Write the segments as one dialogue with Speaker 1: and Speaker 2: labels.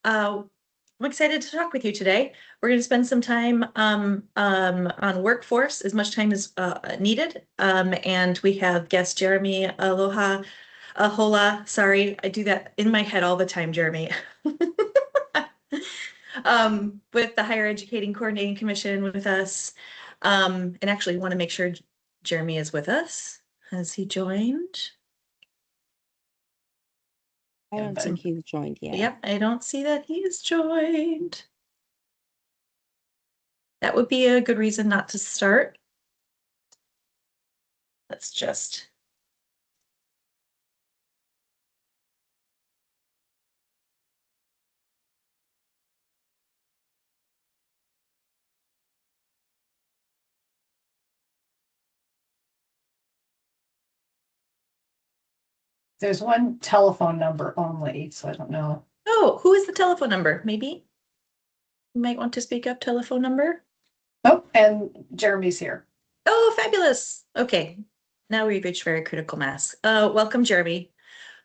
Speaker 1: I'm excited to talk with you today. We're going to spend some time on workforce, as much time as needed. And we have guest Jeremy Ahola. Sorry, I do that in my head all the time, Jeremy. With the Higher Educating Coordinating Commission with us. And actually want to make sure Jeremy is with us. Has he joined?
Speaker 2: I don't think he's joined yet.
Speaker 1: Yep, I don't see that he's joined. That would be a good reason not to start. Let's just.
Speaker 3: There's one telephone number only, so I don't know.
Speaker 1: Oh, who is the telephone number? Maybe you might want to speak up. Telephone number.
Speaker 3: Oh, and Jeremy's here.
Speaker 1: Oh, fabulous. Okay, now we've reached very critical mass. Welcome, Jeremy.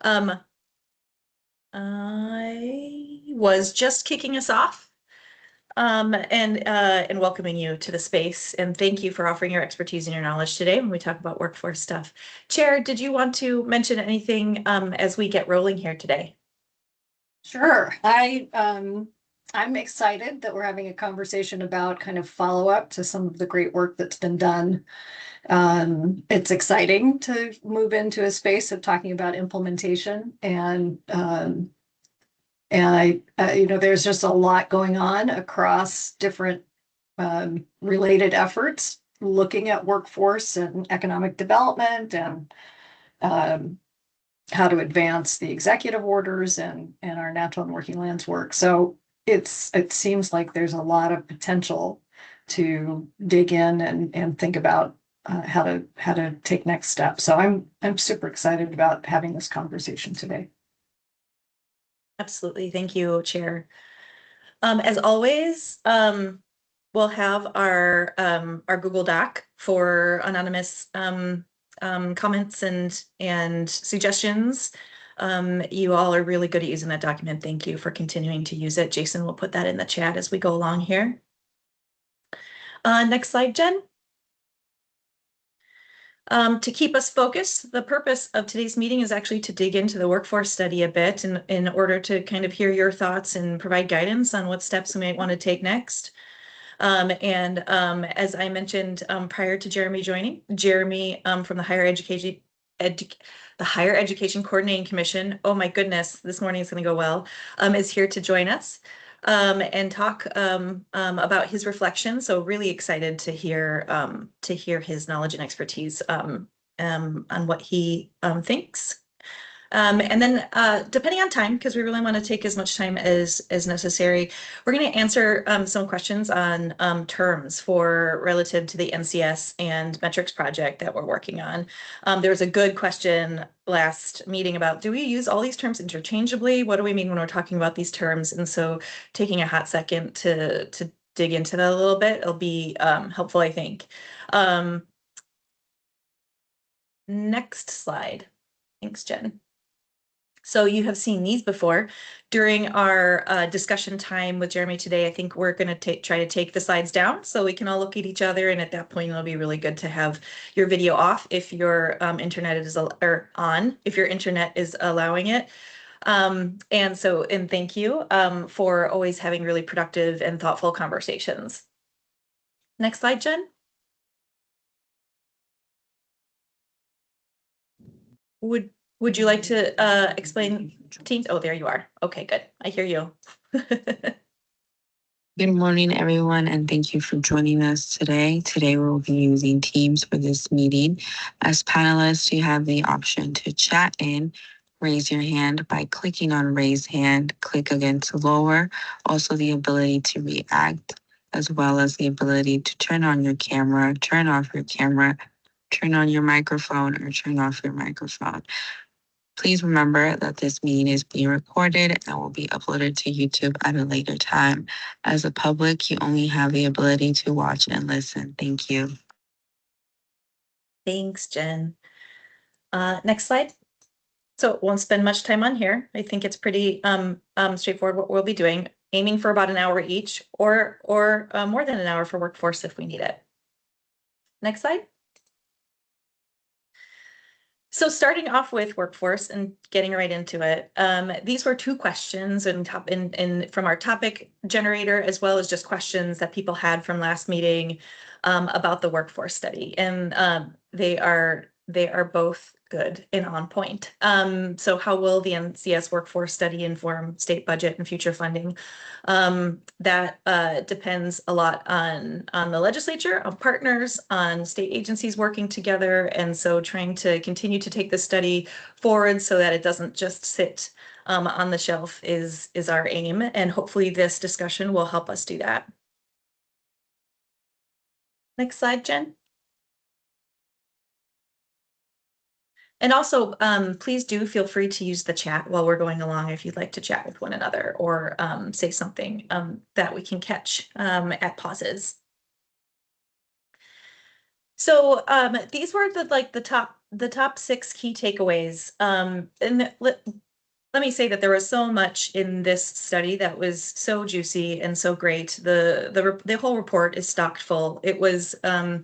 Speaker 1: I was just kicking us off and welcoming you to the space. And thank you for offering your expertise and your knowledge today when we talk about workforce stuff. Chair, did you want to mention anything as we get rolling here today?
Speaker 3: Sure. I'm excited that we're having a conversation about kind of follow-up to some of the great work that's been done. It's exciting to move into a space of talking about implementation, and there's just a lot going on across different related efforts, looking at workforce and economic development and how to advance the executive orders and our natural and working lands work. So it seems like there's a lot of potential to dig in and think about how to take next steps. So I'm super excited about having this conversation today.
Speaker 1: Absolutely. Thank you, Chair. As always, we'll have our Google Doc for anonymous comments and suggestions. You all are really good at using that document. Thank you for continuing to use it. Jason will put that in the chat as we go along here. Next slide, Jen. To keep us focused, the purpose of today's meeting is actually to dig into the workforce study a bit in order to kind of hear your thoughts and provide guidance on what steps we might want to take next. As I mentioned prior to Jeremy joining, Jeremy from the Higher Education Coordinating Commission, oh my goodness, this morning is going to go well, is here to join us and talk about his reflections. So really excited to hear his knowledge and expertise on what he thinks. And then depending on time, because we really want to take as much time as necessary, we're going to answer some questions on terms for relative to the NCS and metrics project that we're working on. There was a good question last meeting about, do we use all these terms interchangeably? What do we mean when we're talking about these terms? And so taking a hot second to dig into that a little bit, it'll be helpful, I think. Next slide. Thanks, Jen. So you have seen these before. During our discussion time with Jeremy today, I think we're going to try to take the slides down so we can all look at each other. And at that point, it'll be really good to have your video off if your internet is on, if your internet is allowing it. And thank you for always having really productive and thoughtful conversations. Next slide, Jen. Would you like to explain Teams? Oh, there you are. Okay, good. I hear you.
Speaker 4: Good morning, everyone, and thank you for joining us today. Today, we'll be using Teams for this meeting. As panelists, you have the option to chat in, raise your hand by clicking on raise hand, click again to lower. Also, the ability to react, as well as the ability to turn on your camera, turn off your camera, turn on your microphone, or turn off your microphone. Please remember that this meeting is being recorded and will be uploaded to YouTube at a later time. As a public, you only have the ability to watch and listen. Thank you.
Speaker 1: Thanks, Jen. Next slide. So won't spend much time on here. I think it's pretty straightforward what we'll be doing, aiming for about an hour each or more than an hour for workforce if we need it. Next slide. So starting off with workforce and getting right into it, these were 2 questions and from our topic generator, as well as just questions that people had from last meeting about the workforce study, and they are both good and on point. So how will the NCS workforce study inform state budget and future funding? That depends a lot on the legislature, on partners, on state agencies working together, and so trying to continue to take the study forward so that it doesn't just sit on the shelf is our aim, and hopefully this discussion will help us do that. Next slide, Jen. And also, please do feel free to use the chat while we're going along if you'd like to chat with one another or say something that we can catch at pauses. So these were the top 6 key takeaways. And let me say that there was so much in this study that was so juicy and so great. The whole report is stocked full. It was a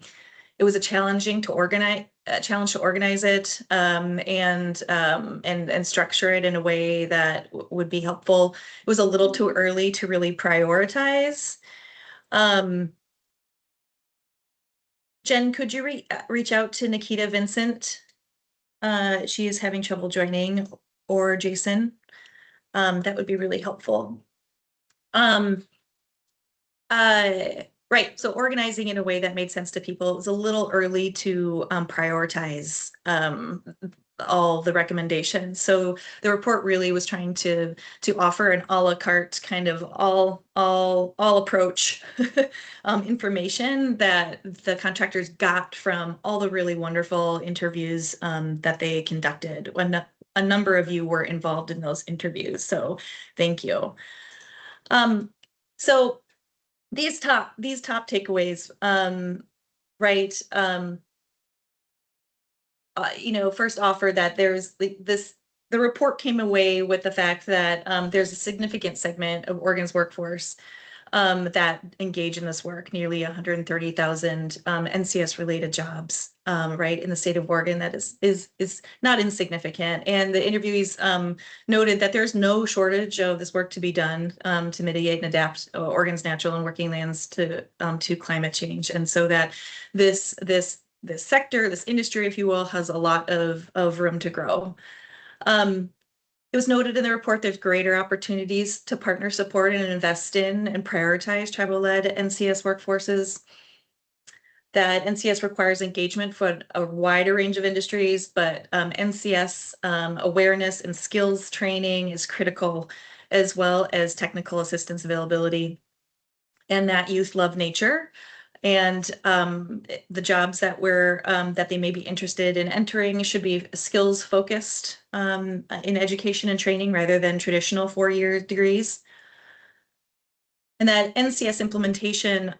Speaker 1: challenge to organize it and structure it in a way that would be helpful. It was a little too early to really prioritize. Jen, could you reach out to Nikita Vincent? She is having trouble joining, or Jason. That would be really helpful. Right, so organizing in a way that made sense to people. It was a little early to prioritize all the recommendations. So the report really was trying to offer an a la carte kind of all approach information that the contractors got from all the really wonderful interviews that they conducted. When a number of you were involved in those interviews, so thank you. So these top takeaways, right? First offer that there's the report came away with the fact that there's a significant segment of Oregon's workforce that engage in this work, nearly 130,000 NCS related jobs, right, in the state of Oregon. That is not insignificant. And the interviewees noted that there's no shortage of this work to be done to mitigate and adapt Oregon's natural and working lands to climate change, and so that this sector, this industry, if you will, has a lot of room to grow. It was noted in the report there's greater opportunities to partner, support, and invest in and prioritize tribal-led NCS workforces. That NCS requires engagement for a wider range of industries, but NCS awareness and skills training is critical, as well as technical assistance availability. And that youth love nature, and the jobs that they may be interested in entering should be skills focused in education and training rather than traditional 4-year degrees. And that NCS implementation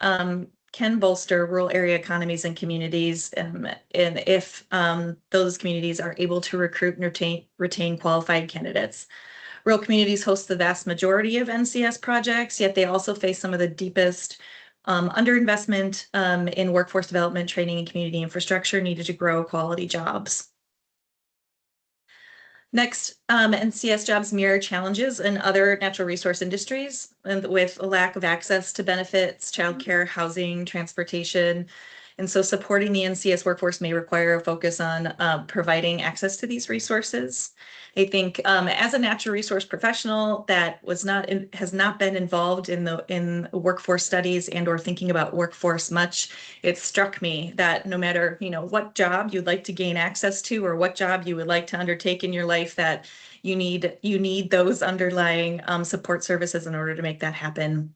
Speaker 1: can bolster rural area economies and communities, and if those communities are able to recruit and retain qualified candidates. Rural communities host the vast majority of NCS projects, yet they also face some of the deepest underinvestment in workforce development, training, and community infrastructure needed to grow quality jobs. Next, NCS jobs mirror challenges in other natural resource industries, and with a lack of access to benefits, childcare, housing, transportation. And so supporting the NCS workforce may require a focus on providing access to these resources. I think as a natural resource professional that has not been involved in workforce studies and or thinking about workforce much, it struck me that no matter what job you'd like to gain access to or what job you would like to undertake in your life, that you need those underlying support services in order to make that happen.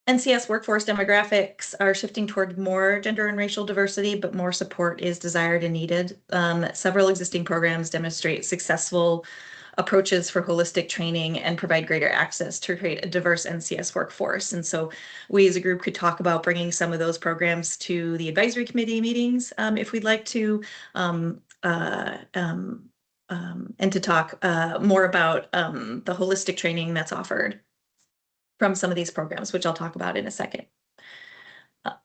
Speaker 1: NCS workforce demographics are shifting toward more gender and racial diversity, but more support is desired and needed. Several existing programs demonstrate successful approaches for holistic training and provide greater access to create a diverse NCS workforce. And so we as a group could talk about bringing some of those programs to the advisory committee meetings if we'd like to, and to talk more about the holistic training that's offered from some of these programs, which I'll talk about in a second.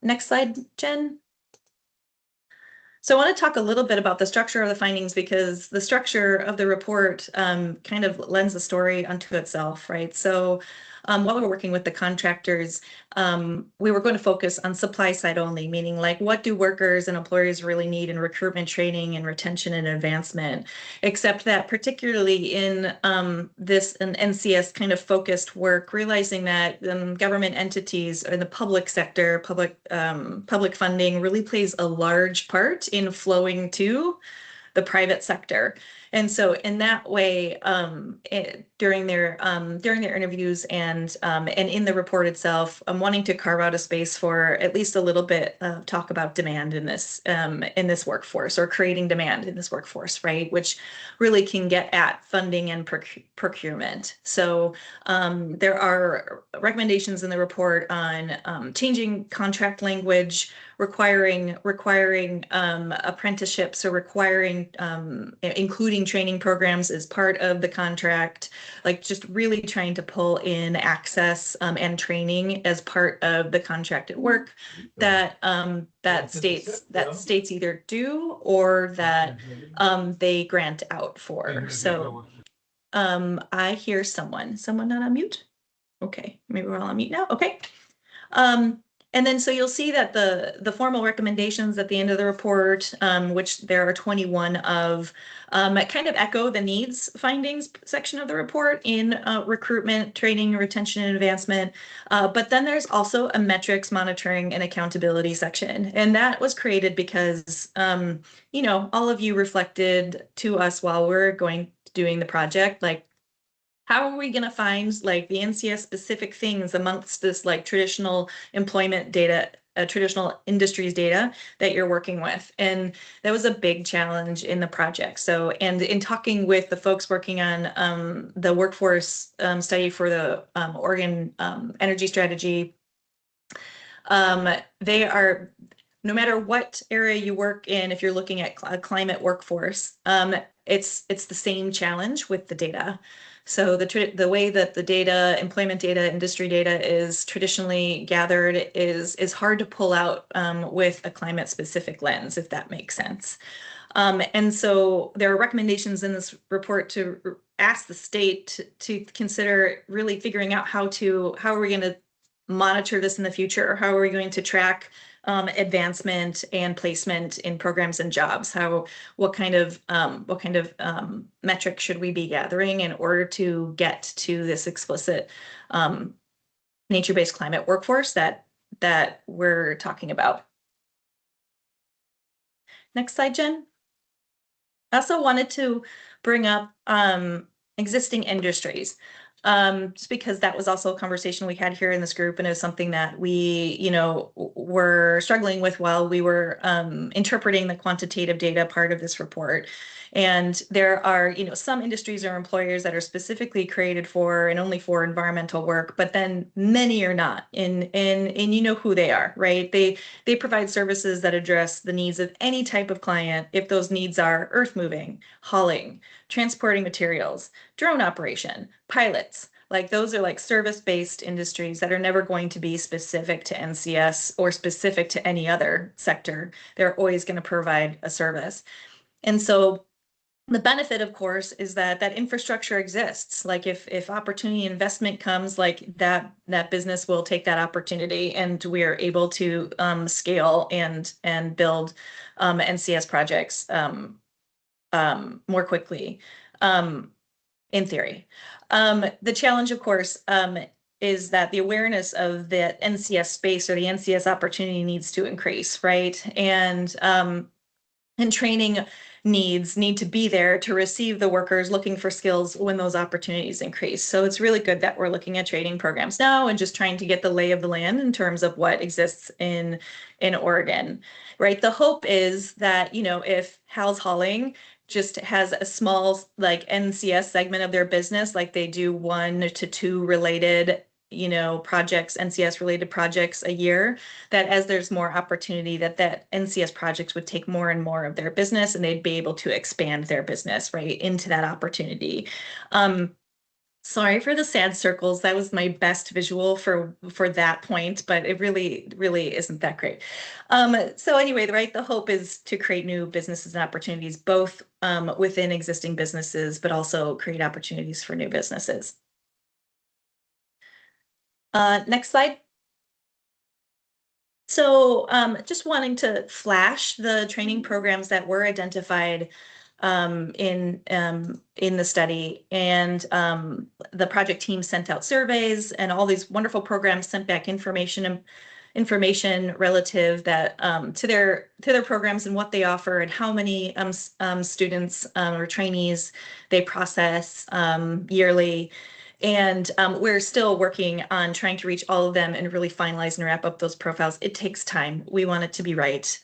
Speaker 1: Next slide, Jen. So I want to talk a little bit about the structure of the findings, because the structure of the report kind of lends the story unto itself, right? So while we were working with the contractors, we were going to focus on supply side only, meaning like what do workers and employers really need in recruitment, training, and retention and advancement, except that particularly in this an NCS kind of focused work, realizing that government entities in the public sector, public funding really plays a large part in flowing to the private sector. And so in that way, during their interviews and in the report itself, I'm wanting to carve out a space for at least a little bit of talk about demand in this workforce, or creating demand in this workforce, right? Which really can get at funding and procurement. So there are recommendations in the report on changing contract language, requiring apprenticeships, or requiring including training programs as part of the contract, like just really trying to pull in access and training as part of the contracted work that states either do or that they grant out for. So I hear someone not on mute. Okay, maybe we're all on mute now. Okay. And then so you'll see that the formal recommendations at the end of the report, which there are 21 of, kind of echo the needs findings section of the report in recruitment, training, retention, and advancement. But then there's also a metrics, monitoring, and accountability section. And that was created because, all of you reflected to us while we're doing the project, like, how are we going to find like the NCS specific things amongst this like traditional employment data, traditional industries data that you're working with? And that was a big challenge in the project. So, and in talking with the folks working on the workforce study for the Oregon energy strategy, they are, no matter what area you work in, if you're looking at a climate workforce, it's the same challenge with the data. So the way that the data, employment data, industry data is traditionally gathered is hard to pull out with a climate specific lens, if that makes sense. And so there are recommendations in this report to ask the state to consider really figuring out how are we going to monitor this in the future? How are we going to track advancement and placement in programs and jobs? What kind of metric should we be gathering in order to get to this explicit nature-based climate workforce that we're talking about? Next slide, Jen. I also wanted to bring up existing industries. Just because that was also a conversation we had here in this group, and it was something that we, were struggling with while we were interpreting the quantitative data part of this report. And there are, some industries or employers that are specifically created for and only for environmental work, but then many are not. And you know who they are, right? They provide services that address the needs of any type of client, if those needs are earth moving, hauling, transporting materials, drone operation, pilots. Like those are like service-based industries that are never going to be specific to NCS or specific to any other sector. They're always going to provide a service. And so the benefit, of course, is that infrastructure exists. Like if opportunity investment comes, like that business will take that opportunity, and we are able to scale and build NCS projects more quickly, in theory. The challenge, of course, is that the awareness of the NCS space or the NCS opportunity needs to increase, right? And training needs need to be there to receive the workers looking for skills when those opportunities increase. So it's really good that we're looking at training programs now and just trying to get the lay of the land in terms of what exists in Oregon, right? The hope is that, if Hal's hauling just has a small like NCS segment of their business, like they do 1 to 2 related, projects, NCS related projects a year, that as there's more opportunity that NCS projects would take more and more of their business and they'd be able to expand their business right into that opportunity. Sorry for the sad circles. That was my best visual for that point, but it really, really isn't that great. So anyway, right, the hope is to create new businesses and opportunities, both within existing businesses, but also create opportunities for new businesses. Next slide. So just wanting to flash the training programs that were identified in the study, and the project team sent out surveys, and all these wonderful programs sent back information relative that to their programs and what they offer and how many students or trainees they process yearly. And we're still working on trying to reach all of them and really finalize and wrap up those profiles. It takes time. We want it to be right.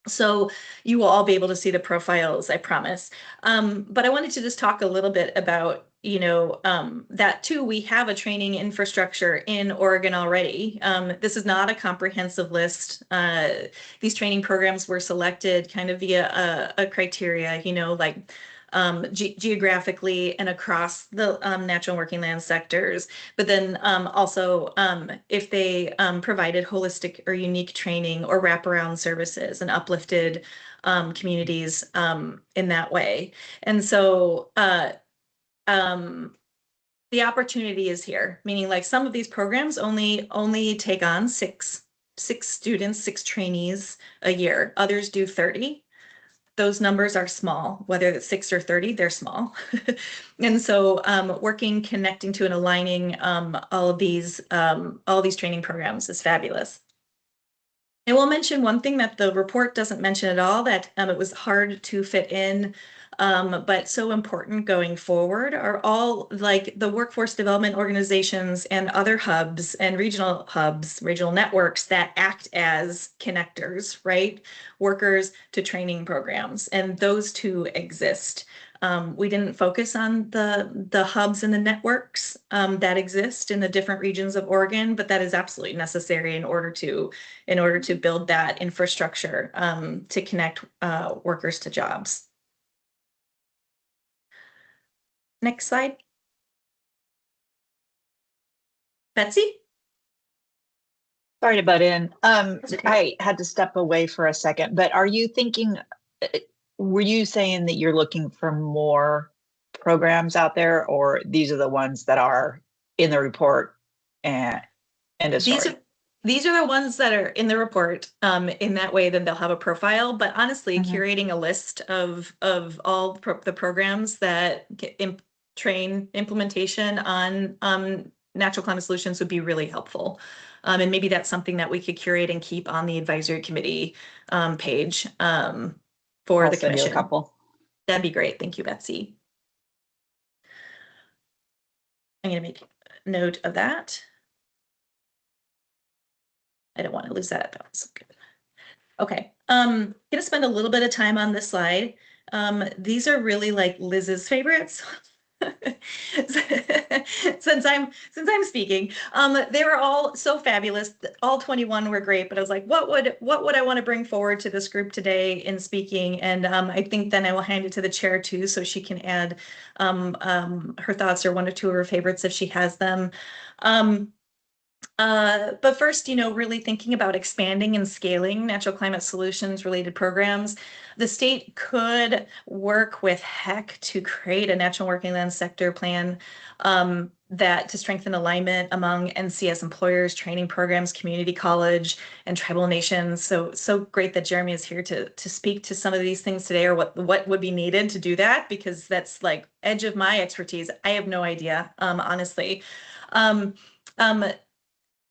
Speaker 1: So you will all be able to see the profiles, I promise. But I wanted to just talk a little bit about, that too, we have a training infrastructure in Oregon already. This is not a comprehensive list. These training programs were selected kind of via a criteria, like geographically and across the natural working land sectors, but then also if they provided holistic or unique training or wraparound services and uplifted communities in that way. And so the opportunity is here, meaning like some of these programs only take on six students, 6 trainees a year. Others do 30. Those numbers are small, whether it's 6 or 30, they're small. And so connecting to and aligning all these training programs is fabulous. I will mention one thing that the report doesn't mention at all, that it was hard to fit in, but so important going forward, are all like the workforce development organizations and other hubs and regional networks that act as connectors, right? Workers to training programs, and those two exist. We didn't focus on the hubs and the networks that exist in the different regions of Oregon, but that is absolutely necessary in order to build that infrastructure to connect workers to jobs. Next slide. Betsy?
Speaker 5: Sorry to butt in.
Speaker 1: Okay.
Speaker 5: I had to step away for a second, but are you thinking, were you saying that you're looking for more programs out there, or these are the ones that are in the report and end of story?
Speaker 1: These are the ones that are in the report. In that way, then they'll have a profile. But honestly, curating a list of all the programs that train implementation on natural climate solutions would be really helpful. And maybe that's something that we could curate and keep on the advisory committee page for the commission.
Speaker 5: A couple.
Speaker 1: That'd be great. Thank you, Betsy. I'm going to make note of that. I don't want to lose that. That's good. Okay, I'm going to spend a little bit of time on this slide. These are really like Liz's favorites. since I'm speaking, they were all so fabulous. All 21 were great, but I was like, what would I want to bring forward to this group today in speaking? And I think then I will hand it to the chair too, so she can add her thoughts or 1 or 2 of her favorites if she has them. But first, really thinking about expanding and scaling natural climate solutions related programs. The state could work with HEC to create a natural working land sector plan that to strengthen alignment among NCS employers, training programs, community college, and tribal nations. So great that Jeremy is here to speak to some of these things today, or what would be needed to do that, because that's like edge of my expertise. I have no idea, honestly.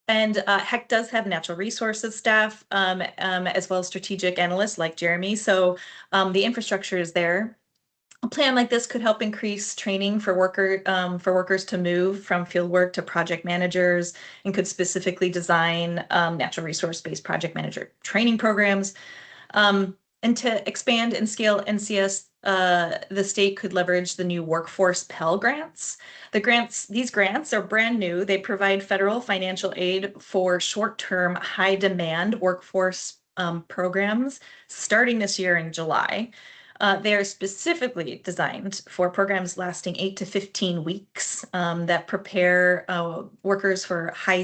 Speaker 1: And HEC does have natural resources staff, as well as strategic analysts like Jeremy. So the infrastructure is there. A plan like this could help increase training for workers to move from fieldwork to project managers, and could specifically design natural resource-based project manager training programs, and to expand and scale NCS the state could leverage the new workforce Pell grants. These grants are brand new. They provide federal financial aid for short-term, high-demand workforce programs starting this year in July. They are specifically designed for programs lasting 8 to 15 weeks that prepare workers for high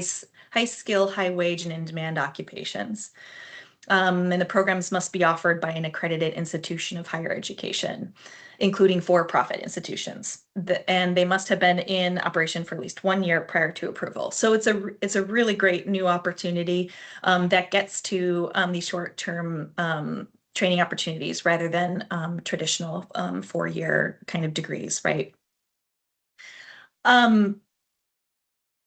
Speaker 1: skill, high wage, and in-demand occupations. And the programs must be offered by an accredited institution of higher education, including for-profit institutions. And they must have been in operation for at least 1 year prior to approval. So it's a really great new opportunity that gets to these short-term training opportunities rather than traditional 4-year kind of degrees, right?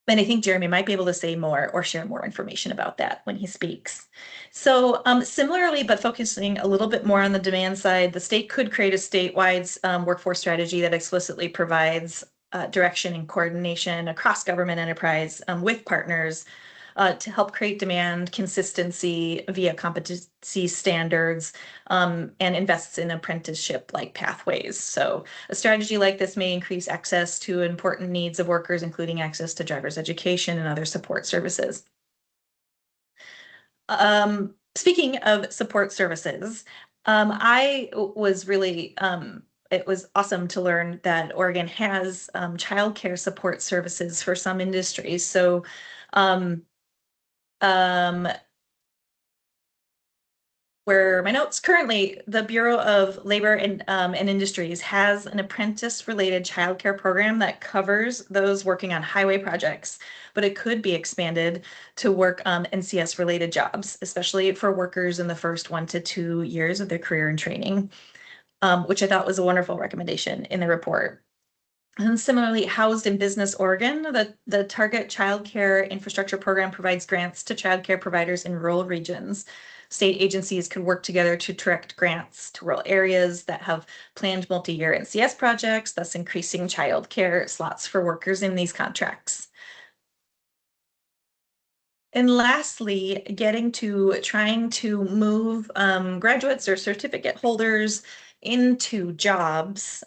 Speaker 1: And I think Jeremy might be able to say more or share more information about that when he speaks. So similarly, but focusing a little bit more on the demand side, the state could create a statewide workforce strategy that explicitly provides direction and coordination across government enterprise with partners to help create demand consistency via competency standards and invests in apprenticeship-like pathways. So a strategy like this may increase access to important needs of workers, including access to driver's education and other support services. Speaking of support services, I was really it was awesome to learn that Oregon has childcare support services for some industries. So where my notes currently, the Bureau of Labor and Industries has an apprentice-related childcare program that covers those working on highway projects, but it could be expanded to work on NCS-related jobs, especially for workers in the first 1 to 2 years of their career and training, which I thought was a wonderful recommendation in the report. And similarly, Housed in Business Oregon, the Target Child Care Infrastructure Program provides grants to childcare providers in rural regions. State agencies could work together to direct grants to rural areas that have planned multi-year NCS projects, thus increasing childcare slots for workers in these contracts. And lastly, trying to move graduates or certificate holders into jobs.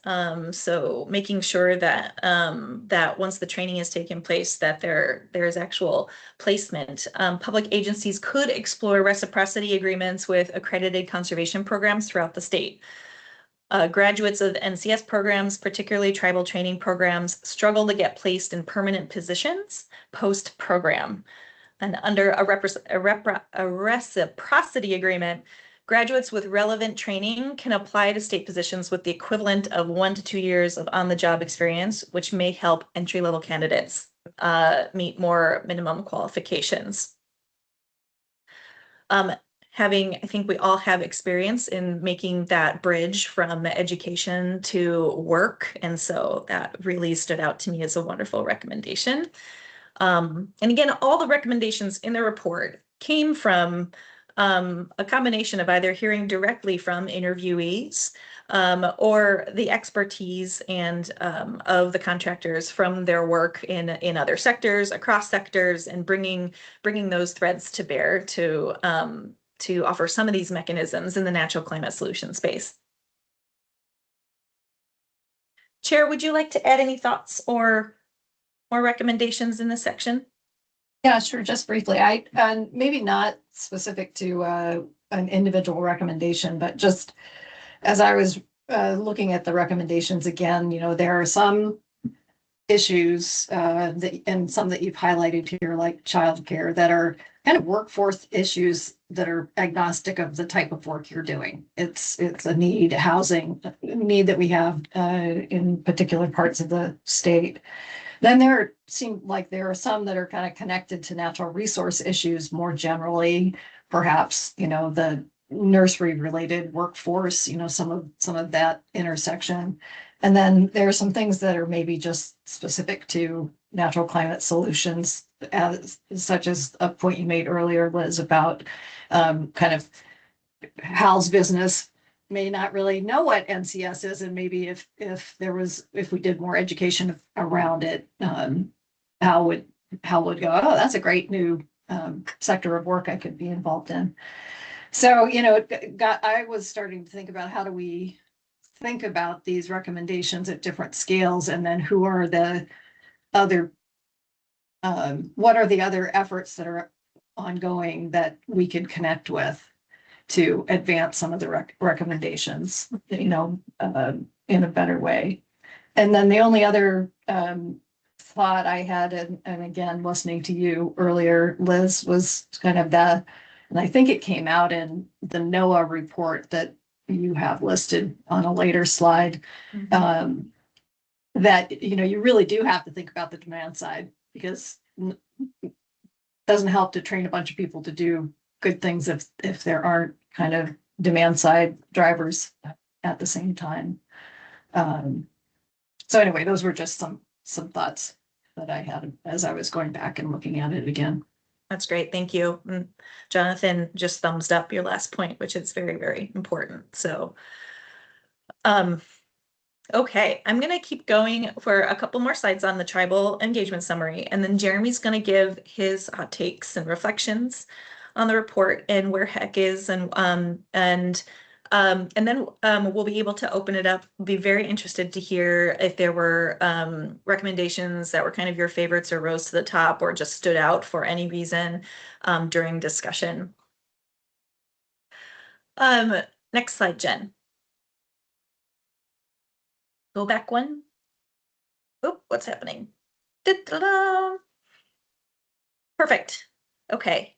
Speaker 1: So making sure that that once the training has taken place, that there is actual placement. Public agencies could explore reciprocity agreements with accredited conservation programs throughout the state. Graduates of NCS programs, particularly tribal training programs, struggle to get placed in permanent positions post-program. And under a reciprocity agreement, graduates with relevant training can apply to state positions with the equivalent of 1 to 2 years of on-the-job experience, which may help entry-level candidates meet more minimum qualifications. I think we all have experience in making that bridge from education to work, and so that really stood out to me as a wonderful recommendation. And again, all the recommendations in the report came from a combination of either hearing directly from interviewees or the expertise and of the contractors from their work in other sectors, across sectors, and bringing those threads to bear to offer some of these mechanisms in the natural climate solution space. Chair, would you like to add any thoughts or more recommendations in this section?
Speaker 3: Yeah, sure. Just briefly, and maybe not specific to an individual recommendation, but just as I was looking at the recommendations again, there are some issues and some that you've highlighted here, like childcare, that are kind of workforce issues that are agnostic of the type of work you're doing. It's a need, housing need that we have in particular parts of the state. Then there are some that are kind of connected to natural resource issues more generally, perhaps, the nursery related workforce, some of that intersection. And then there are some things that are maybe just specific to natural climate solutions, such as a point you made earlier, Liz, about kind of Hal's business may not really know what NCS is, and maybe if we did more education around it, Hal would go, oh, that's a great new sector of work I could be involved in. So I was starting to think about how do we think about these recommendations at different scales, and then who are the other, what are the other efforts that are ongoing that we could connect with to advance some of the recommendations, in a better way. And then the only other thought I had, and again, listening to you earlier, Liz, was kind of and I think it came out in the NOAA report that you have listed on a later slide, that, you really do have to think about the demand side, because it doesn't help to train a bunch of people to do good things if there aren't kind of demand side drivers at the same time. So anyway, those were just some thoughts that I had as I was going back and looking at it again.
Speaker 1: That's great. Thank you. And Jonathan just thumbs up your last point, which is very, very important. So, okay, I'm going to keep going for a couple more slides on the tribal engagement summary, and then Jeremy's going to give his hot takes and reflections on the report and where HEC is, and then we'll be able to open it up. Be very interested to hear if there were recommendations that were kind of your favorites or rose to the top or just stood out for any reason during discussion. Next slide, Jen. Go back one. Oh, what's happening? Da-da-da. Perfect. Okay.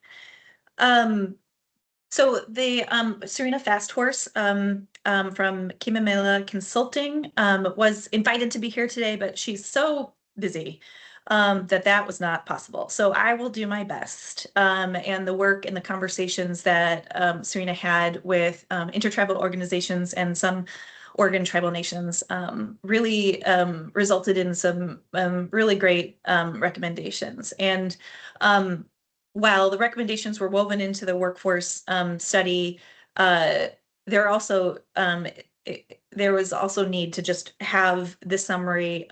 Speaker 1: So the Serena Fasthorse from Kimamela Consulting was invited to be here today, but she's so busy that was not possible. So I will do my best. And the work and the conversations that Serena had with intertribal organizations and some Oregon tribal nations really resulted in some really great recommendations. And while the recommendations were woven into the workforce study, there was also need to just have this summary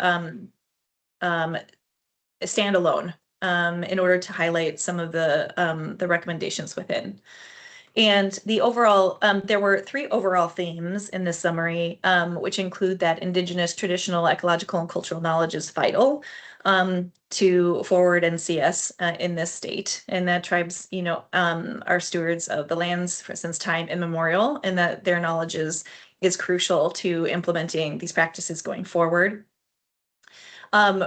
Speaker 1: standalone in order to highlight some of the recommendations within. And the overall, there were 3 overall themes in this summary, which include that Indigenous, traditional, ecological, and cultural knowledge is vital to forward NCS in this state, and that tribes, are stewards of the lands since time immemorial, and that their knowledge is crucial to implementing these practices going forward.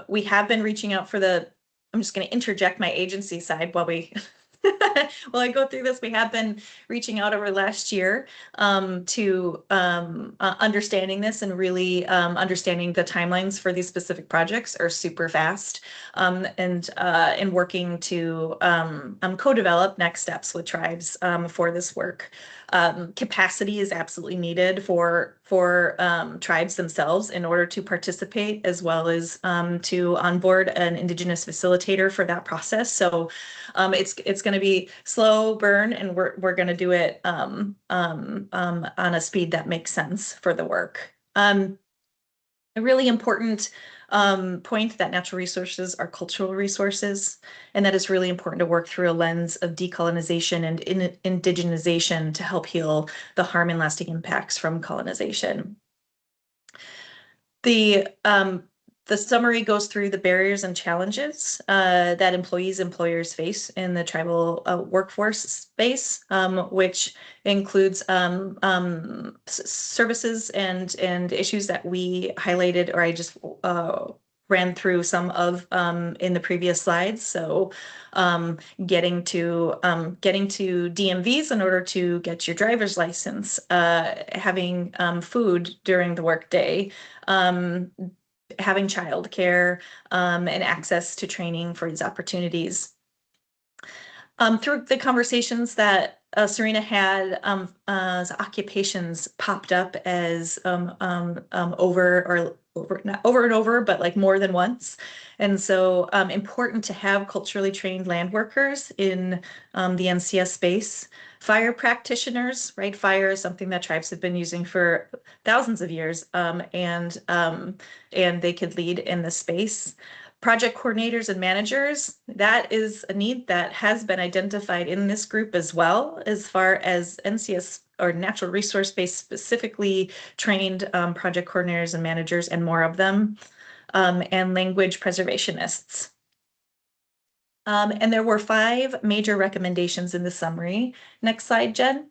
Speaker 1: We have been reaching out for I'm just going to interject my agency side while I go through this. We have been reaching out over last year to understanding this, and really understanding the timelines for these specific projects are super fast, and working to co-develop next steps with tribes for this work. Capacity is absolutely needed for tribes themselves in order to participate, as well as to onboard an Indigenous facilitator for that process. So it's going to be slow burn, and we're going to do it on a speed that makes sense for the work. A really important point that natural resources are cultural resources, and that it's really important to work through a lens of decolonization and indigenization to help heal the harm and lasting impacts from colonization. The summary goes through the barriers and challenges that employers face in the tribal workforce space, which includes services and issues that we highlighted, or I just ran through some of in the previous slides. So getting to DMVs in order to get your driver's license, having food during the workday, having childcare, and access to training for these opportunities. Through the conversations that Serena had, occupations popped up as not over and over, but like more than once. And so important to have culturally trained land workers in the NCS space. Fire practitioners, right? Fire is something that tribes have been using for thousands of years, and they could lead in this space. Project coordinators and managers, that is a need that has been identified in this group as well, as far as NCS or natural resource base specifically trained project coordinators and managers, and more of them, and language preservationists. And there were 5 major recommendations in the summary. Next slide, Jen.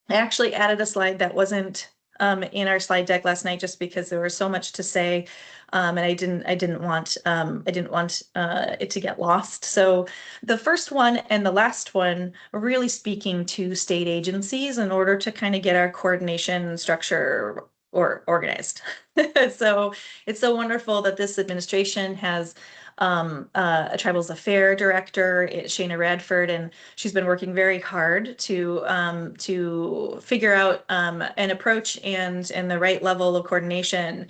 Speaker 1: I actually added a slide that wasn't in our slide deck last night, just because there was so much to say, and I didn't want it to get lost. So the first one and the last one are really speaking to state agencies in order to kind of get our coordination structure or organized. So it's so wonderful that this administration has a Tribals Affair director, Shana Radford, and she's been working very hard to figure out an approach and the right level of coordination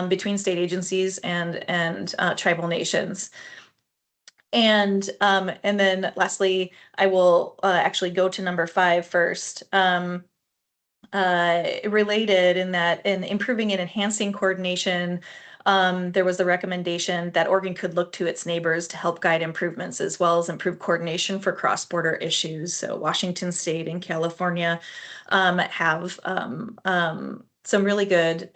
Speaker 1: between state agencies and tribal nations. And then lastly, I will actually go to number 5 first. Related in improving and enhancing coordination, there was the recommendation that Oregon could look to its neighbors to help guide improvements, as well as improve coordination for cross-border issues. So Washington State and California have some really good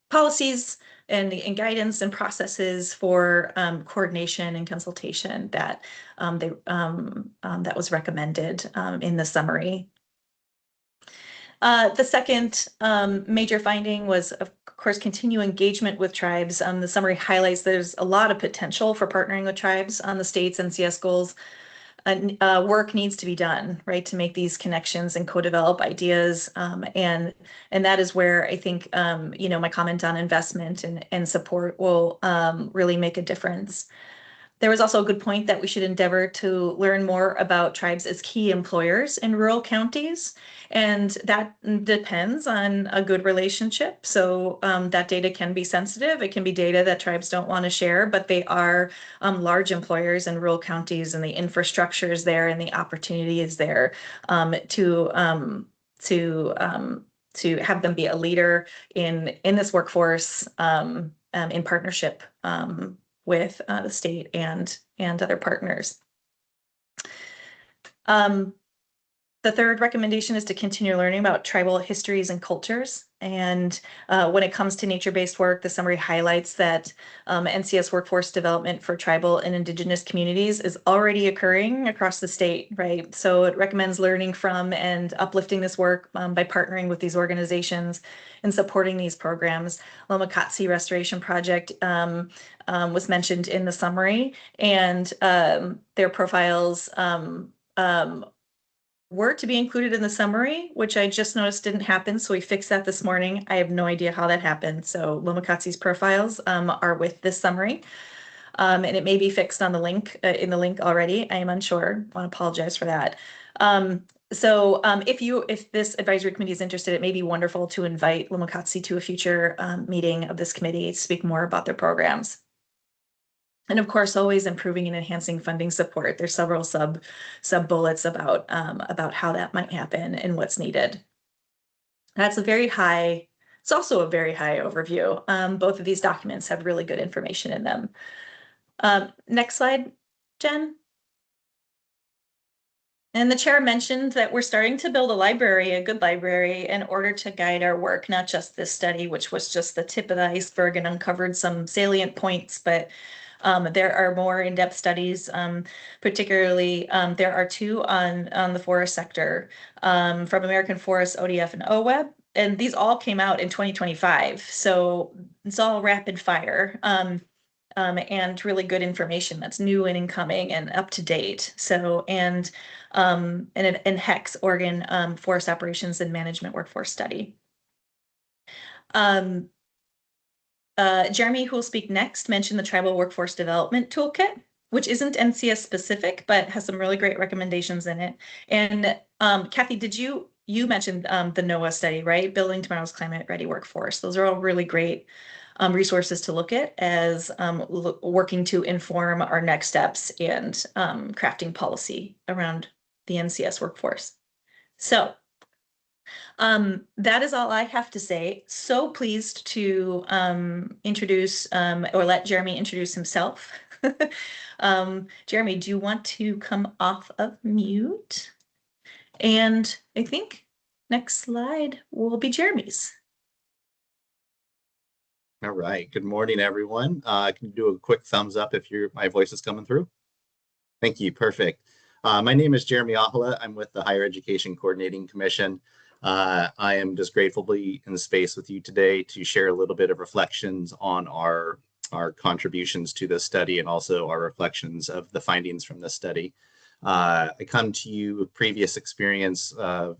Speaker 1: policies and guidance and processes for coordination and consultation that that was recommended in the summary. The second major finding was, of course, continue engagement with tribes. The summary highlights there's a lot of potential for partnering with tribes on the state's NCS goals. Work needs to be done, right, to make these connections and co-develop ideas. And that is where I think, my comment on investment and support will really make a difference. There was also a good point that we should endeavor to learn more about tribes as key employers in rural counties, and that depends on a good relationship. So that data can be sensitive. It can be data that tribes don't want to share, but they are large employers in rural counties, and the infrastructure is there and the opportunity is there to have them be a leader in this workforce in partnership with the state and other partners. The third recommendation is to continue learning about tribal histories and cultures. And when it comes to nature-based work, the summary highlights that NCS workforce development for tribal and indigenous communities is already occurring across the state, right? So it recommends learning from and uplifting this work by partnering with these organizations and supporting these programs. Lomacatsi Restoration Project was mentioned in the summary, and their profiles were to be included in the summary, which I just noticed didn't happen. So we fixed that this morning. I have no idea how that happened. So Lomakatsi's profiles are with this summary. And it may be fixed on the link in the link already. I am unsure. I want to apologize for that. If this advisory committee is interested, it may be wonderful to invite Lomakatsi to a future meeting of this committee to speak more about their programs. And of course, always improving and enhancing funding support. There's several sub bullets about how that might happen and what's needed. That's a very high. It's also a very high overview. Both of these documents have really good information in them. Next slide, Jen. And the chair mentioned that we're starting to build a good library, in order to guide our work, not just this study, which was just the tip of the iceberg and uncovered some salient points, but there are more in-depth studies, particularly there are 2 on the forest sector from American Forest, ODF, and OWEB. And these all came out in 2025. So it's all rapid fire and really good information that's new and incoming and up to date. So, and HEX, Oregon Forest Operations and Management Workforce Study. Jeremy, who will speak next, mentioned the Tribal Workforce Development Toolkit, which isn't NCS specific, but has some really great recommendations in it. And Kathy, you mentioned the NOAA study, right? Building Tomorrow's Climate Ready Workforce. Those are all really great resources to look at as working to inform our next steps and crafting policy around the NCS workforce. So That is all I have to say. So pleased to introduce or let Jeremy introduce himself. Jeremy, do you want to come off of mute? And I think next slide will be Jeremy's.
Speaker 6: All right. Good morning, everyone. Can you do a quick thumbs up if my voice is coming through? Thank you. Perfect. My name is Jeremy Ahala. I'm with the Higher Education Coordinating Commission. I am just grateful to be in the space with you today to share a little bit of reflections on our contributions to this study and also our reflections of the findings from this study. I come to you with previous experience of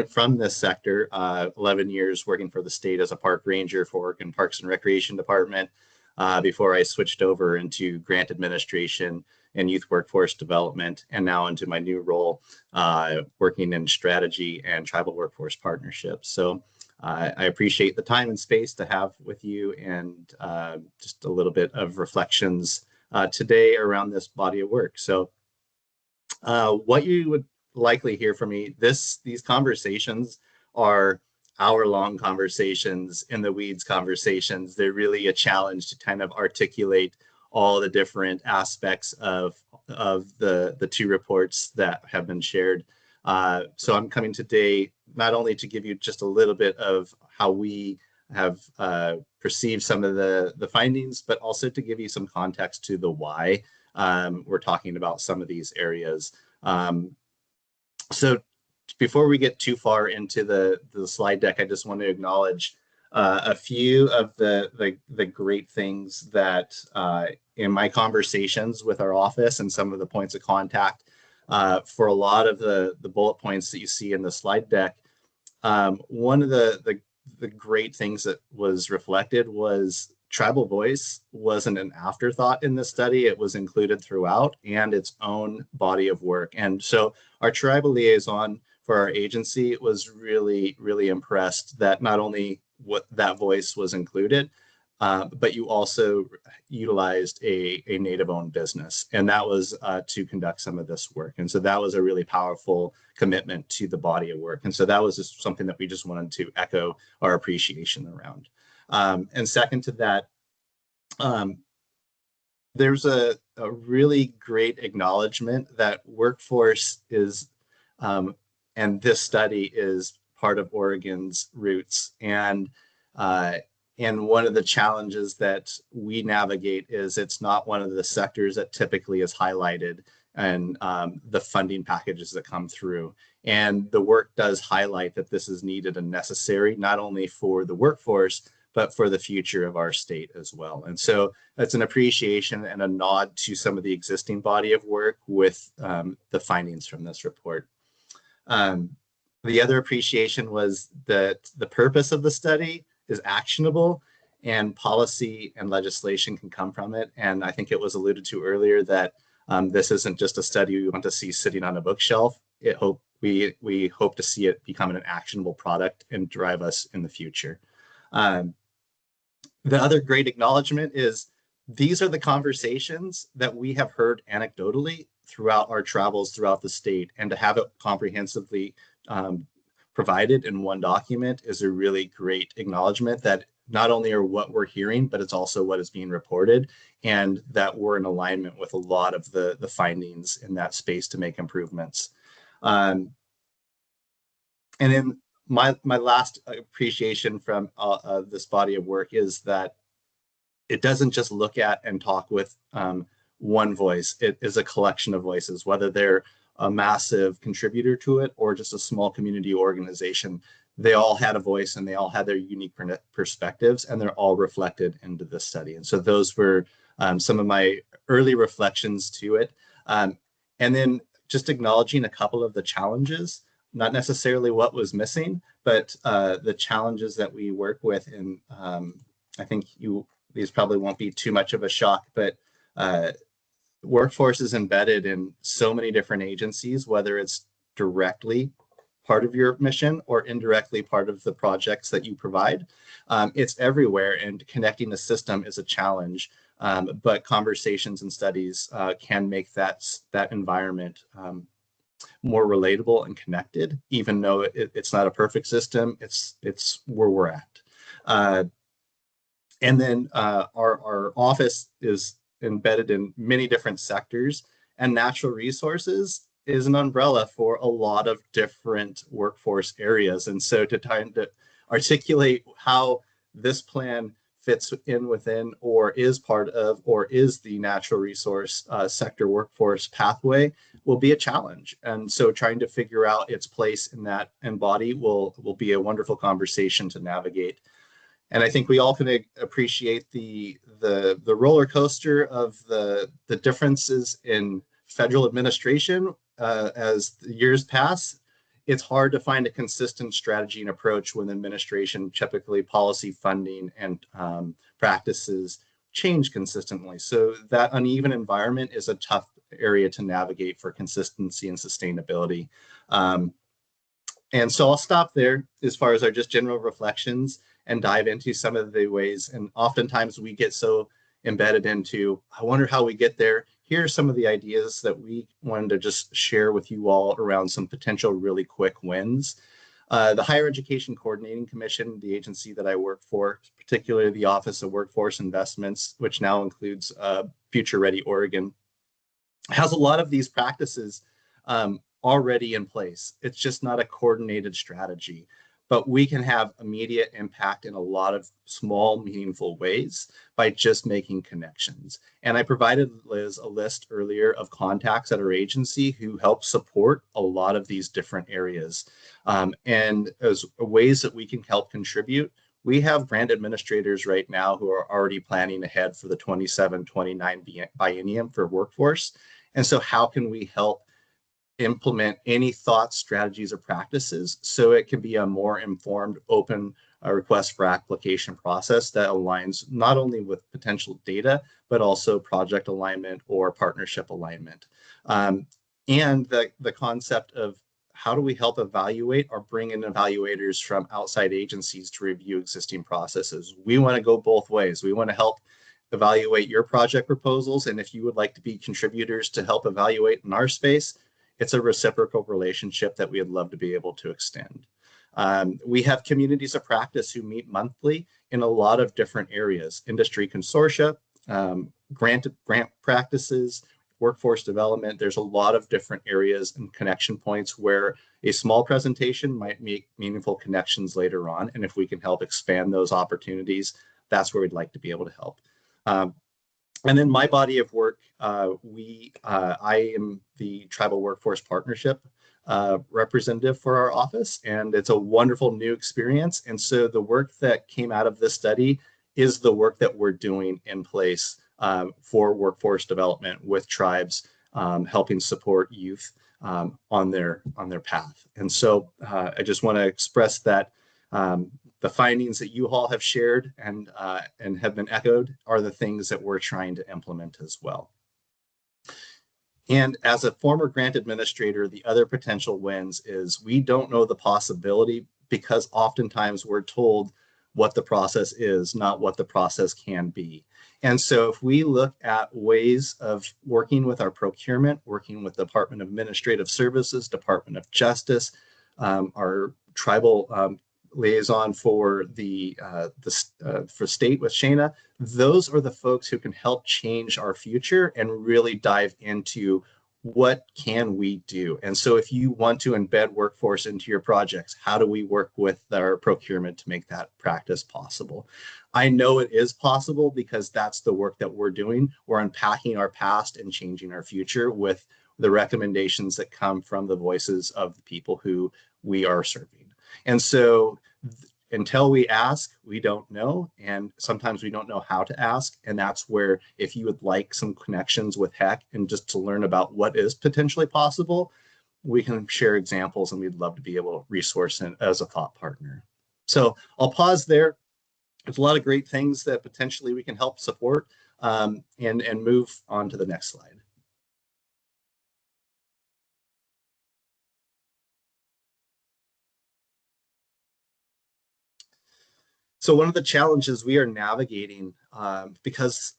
Speaker 6: from this sector, 11 years working for the state as a park ranger for Oregon Parks and Recreation Department before I switched over into grant administration and youth workforce development, and now into my new role working in strategy and tribal workforce partnerships. So I appreciate the time and space to have with you, and just a little bit of reflections today around this body of work. So what you would likely hear from me, these conversations are hour-long conversations, in the weeds conversations. They're really a challenge to kind of articulate all the different aspects of the two reports that have been shared. So I'm coming today not only to give you just a little bit of how we have perceived some of the findings, but also to give you some context to the why we're talking about some of these areas. So before we get too far into the slide deck, I just want to acknowledge a few of the great things that in my conversations with our office and some of the points of contact for a lot of the bullet points that you see in the slide deck. One of the great things that was reflected was tribal voice wasn't an afterthought in this study. It was included throughout and its own body of work. And so our tribal liaison for our agency was really, really impressed that not only what that voice was included, but you also utilized a native-owned business, and that was to conduct some of this work. And so that was a really powerful commitment to the body of work. And so that was just something that we just wanted to echo our appreciation around. And second to that, there's a really great acknowledgement that workforce is, and this study is part of Oregon's roots. And one of the challenges that we navigate is it's not one of the sectors that typically is highlighted and the funding packages that come through. And the work does highlight that this is needed and necessary, not only for the workforce, but for the future of our state as well. And so that's an appreciation and a nod to some of the existing body of work with the findings from this report. The other appreciation was that the purpose of the study is actionable and policy and legislation can come from it. And I think it was alluded to earlier that this isn't just a study we want to see sitting on a bookshelf. We hope to see it become an actionable product and drive us in the future. The other great acknowledgement is these are the conversations that we have heard anecdotally throughout our travels throughout the state, and to have it comprehensively provided in one document is a really great acknowledgement that not only are what we're hearing, but it's also what is being reported, and that we're in alignment with a lot of the findings in that space to make improvements. And then my last appreciation from this body of work is that it doesn't just look at and talk with one voice. It is a collection of voices, whether they're a massive contributor to it or just a small community organization. They all had a voice and they all had their unique perspectives, and they're all reflected into this study. And so those were some of my early reflections to it. And then just acknowledging a couple of the challenges, not necessarily what was missing, but the challenges that we work with. And I think these probably won't be too much of a shock, but workforce is embedded in so many different agencies, whether it's directly part of your mission or indirectly part of the projects that you provide. It's everywhere, and connecting the system is a challenge, but conversations and studies can make that environment more relatable and connected, even though it's not a perfect system. It's where we're at. And then our office is embedded in many different sectors, and natural resources is an umbrella for a lot of different workforce areas. And so to try to articulate how this plan fits in within or is part of or is the natural resource sector workforce pathway will be a challenge. And so trying to figure out its place in that and body will be a wonderful conversation to navigate. And I think we all can appreciate the roller coaster of the differences in federal administration as the years pass. It's hard to find a consistent strategy and approach when administration, typically policy, funding, and practices change consistently. So that uneven environment is a tough area to navigate for consistency and sustainability. And so I'll stop there as far as our just general reflections and dive into some of the ways. And oftentimes we get so embedded into, I wonder how we get there. Here are some of the ideas that we wanted to just share with you all around some potential really quick wins. The Higher Education Coordinating Commission, the agency that I work for, particularly the Office of Workforce Investments, which now includes Future Ready Oregon, has a lot of these practices already in place. It's just not a coordinated strategy, but we can have immediate impact in a lot of small, meaningful ways by just making connections. And I provided Liz a list earlier of contacts at our agency who help support a lot of these different areas. And as ways that we can help contribute, we have grant administrators right now who are already planning ahead for the 27-29 biennium for workforce. And so how can we help implement any thoughts, strategies, or practices so it can be a more informed, open request for application process that aligns not only with potential data, but also project alignment or partnership alignment. And the concept of how do we help evaluate or bring in evaluators from outside agencies to review existing processes. We want to go both ways. We want to help evaluate your project proposals. And if you would like to be contributors to help evaluate in our space, it's a reciprocal relationship that we would love to be able to extend. We have communities of practice who meet monthly in a lot of different areas, industry consortia, grant practices, workforce development. There's a lot of different areas and connection points where a small presentation might make meaningful connections later on. And if we can help expand those opportunities, that's where we'd like to be able to help. And then my body of work, I am the Tribal Workforce Partnership representative for our office, and it's a wonderful new experience. And so the work that came out of this study is the work that we're doing in place for workforce development with tribes, helping support youth on their path. And so I just want to express that the findings that you all have shared and have been echoed are the things that we're trying to implement as well. And as a former grant administrator, the other potential wins is we don't know the possibility because oftentimes we're told what the process is, not what the process can be. And so if we look at ways of working with our procurement, working with the Department of Administrative Services, Department of Justice, our tribal liaison for for state with Shana, those are the folks who can help change our future and really dive into what can we do. And so if you want to embed workforce into your projects, how do we work with our procurement to make that practice possible? I know it is possible because that's the work that we're doing. We're unpacking our past and changing our future with the recommendations that come from the voices of the people who we are serving. And so until we ask, we don't know. And sometimes we don't know how to ask. And that's where if you would like some connections with HEC and just to learn about what is potentially possible, we can share examples and we'd love to be able to resource it as a thought partner. So I'll pause there. There's a lot of great things that potentially we can help support and move on to the next slide. So one of the challenges we are navigating because